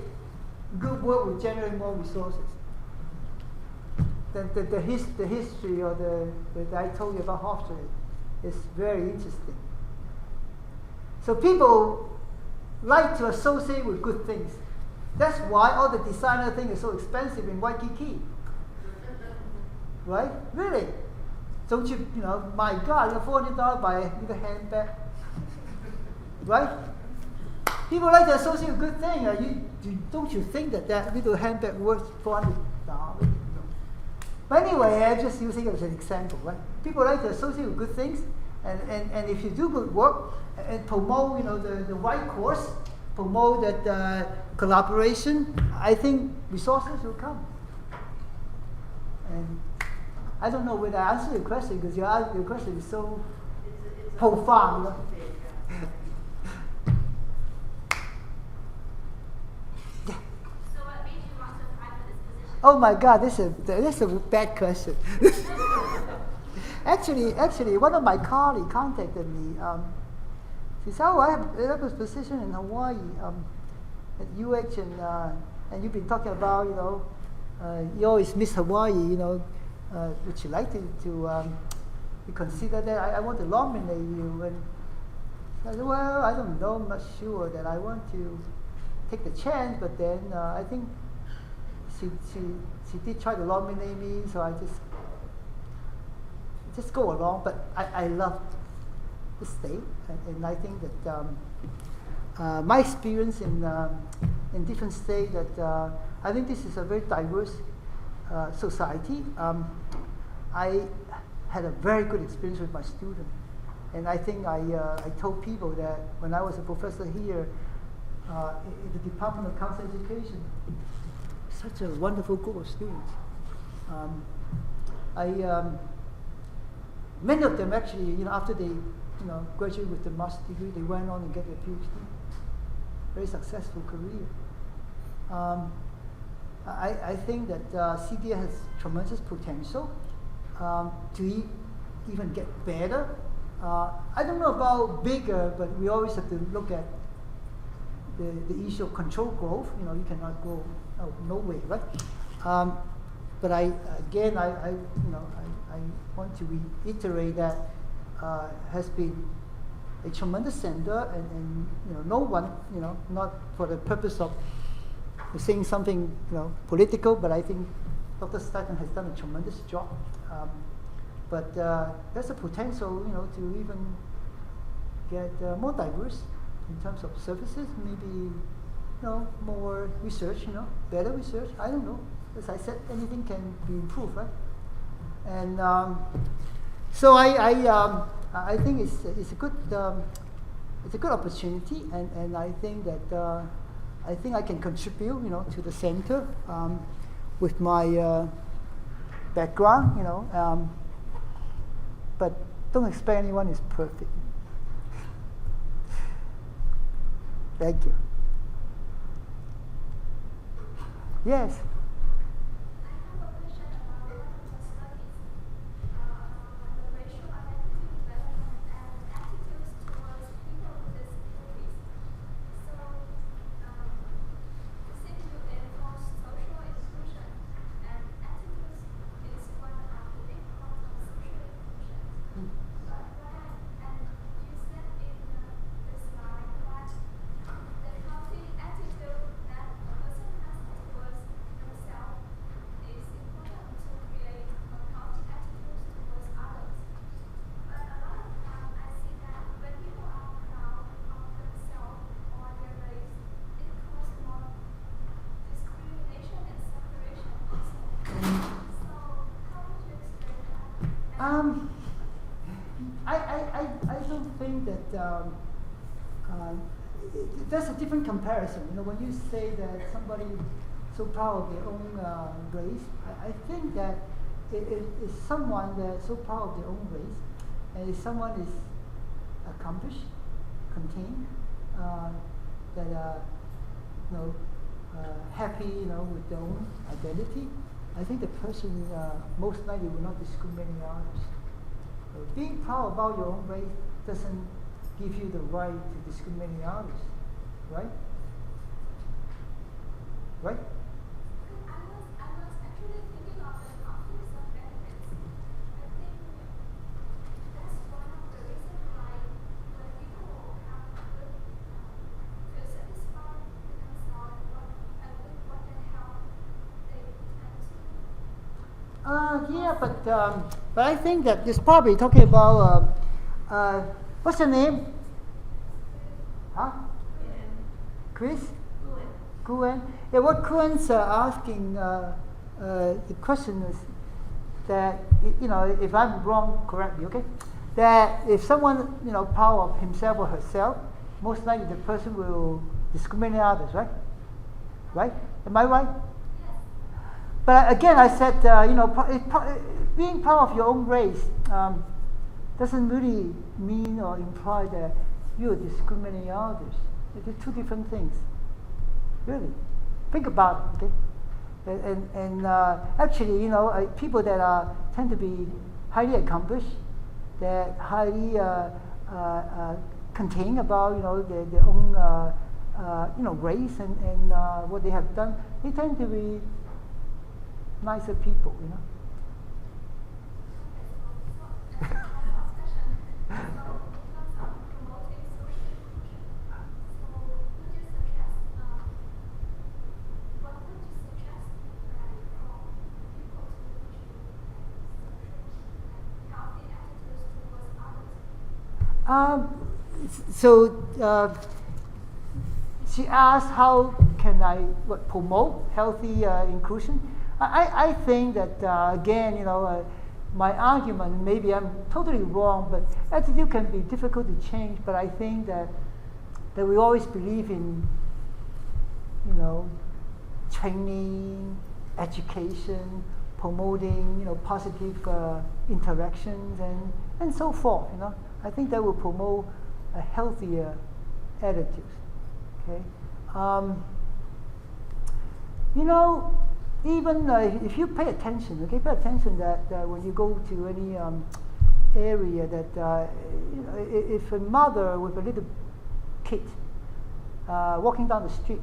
good work will generate more resources. The history or that I told you about Hofstra is very interesting. So people like to associate with good things. That's why all the designer thing is so expensive in Waikiki. Right? Really? Don't you, my God, you're $400 buy a little handbag. Right? People like to associate with good things. Don't you think that little handbag worth $400? But anyway, I'm just using it as an example, right? People like to associate with good things, and if you do good work and promote, the right course, promote that collaboration, I think resources will come. And I don't know whether I answered your question because your question is so It's a profound. So what made you want to apply for this position? Oh my God, this is a bad question. actually, one of my colleagues contacted me. She said, "Oh, I have a position in Hawaii at UH, and you've been talking about, you always miss Hawaii, would you like to consider that? I want to nominate you." And I said, "Well, I don't know. I'm not sure that I want to take the chance, but then I think she did try to nominate me, so I just go along. But I love the state, and I think that my experience in different states, that I think this is a very diverse society. I had a very good experience with my students, and I think I told people that when I was a professor here in the Department of Counseling Education, such a wonderful group of students. Many of them actually, after they graduate with the master's degree, they went on and get their PhD. Very successful career. I think that CDS has tremendous potential to even get better. I don't know about bigger, but we always have to look at the issue of controlled growth. You cannot go nowhere, right? But I want to reiterate that has been a tremendous center, and no one, not for the purpose of saying something, political, but I think Dr. Stratton has done a tremendous job. But there's a potential, to even get more diverse in terms of services, maybe, more research, better research. I don't know. As I said, anything can be improved, right? And so I think it's a good opportunity, and I think that I can contribute, to the center with my background, but don't expect anyone is perfect. Thank you. Yes. I have a question about one of the studies, the racial identity development and attitudes towards people with disabilities. So, you seem to enforce social inclusion, and attitudes is one of the big parts of social inclusion. And you said in the slide that the healthy attitude that a person has towards themselves is important to create a healthy attitude towards others. But a lot of times I see that when people are proud of themselves or their race, it causes more discrimination and separation also. So how would you explain that? I don't think that there's a different comparison. When you say that somebody so proud of their own race, I think that it is someone that's so proud of their own race, and if someone is accomplished, contained, that happy, with their own identity, I think the person most likely will not discriminate others. Being proud about your own race doesn't give you the right to discriminate others, right? Right? I was actually thinking of the conflicts of benefits. I think that's one of the reasons why when people have good Yeah, but I think that it's probably talking about what's your name? Huh? Chris? Guen. Yeah, what Guen's asking the question is that if I'm wrong, correct me, okay? That if someone proud of himself or herself, most likely the person will discriminate others, right? Right? Am I right? But again, I said, being proud of your own race doesn't really mean or imply that you are discriminating others. They're two different things. Really, think about it. Okay? And actually, people that tend to be highly accomplished, that highly contain about their own race and what they have done, they tend to be nicer people, She asked, how can I promote healthy inclusion? I think that, again, my argument, maybe I'm totally wrong, but attitude can be difficult to change, but I think that we always believe in, training, education, promoting, positive interactions and so forth, I think that will promote a healthier attitude. Okay, even if you pay attention, pay attention that when you go to any area that if a mother with a little kid walking down the street,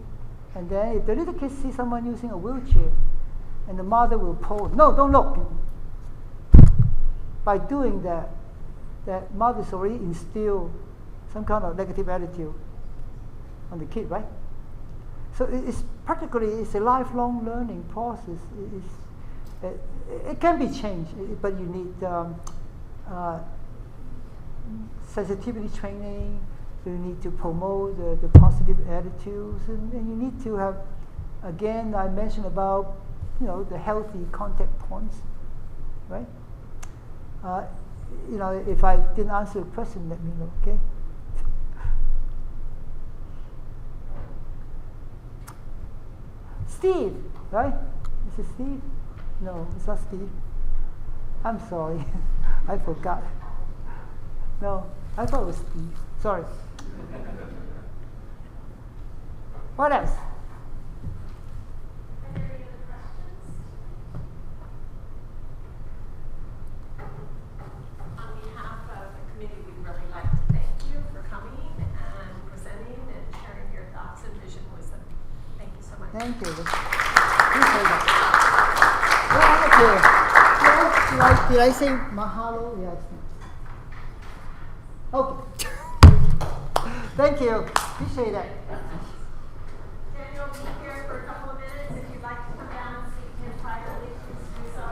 and then if the little kid sees someone using a wheelchair, and the mother will pull, no, don't look. By doing that, that mother's already instilled some kind of negative attitude on the kid, right? So it's a lifelong learning process. It can be changed, but you need sensitivity training. You need to promote the positive attitudes, and you need to have, again, I mentioned about the healthy contact points, right? If I didn't answer your question, let me know, okay? Steve, right? Is it Steve? No, it's not Steve. I'm sorry. I forgot. No, I thought it was Steve. Sorry. What else? Are there any other questions? On behalf of the committee, we'd really like to thank you for coming and presenting and sharing your thoughts and vision wisdom. Thank you so much. Thank you. Appreciate that. Yeah, did I say mahalo? Yes. Okay. Thank you. Appreciate that. Daniel, be here for a couple of minutes. If you'd like to come down and speak to him privately, please do so.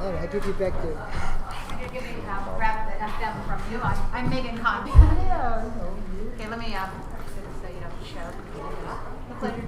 All right, I give you back to. You're giving grab them from you. I'm Megan Conley. Yeah, Okay, let me so you don't show. A pleasure to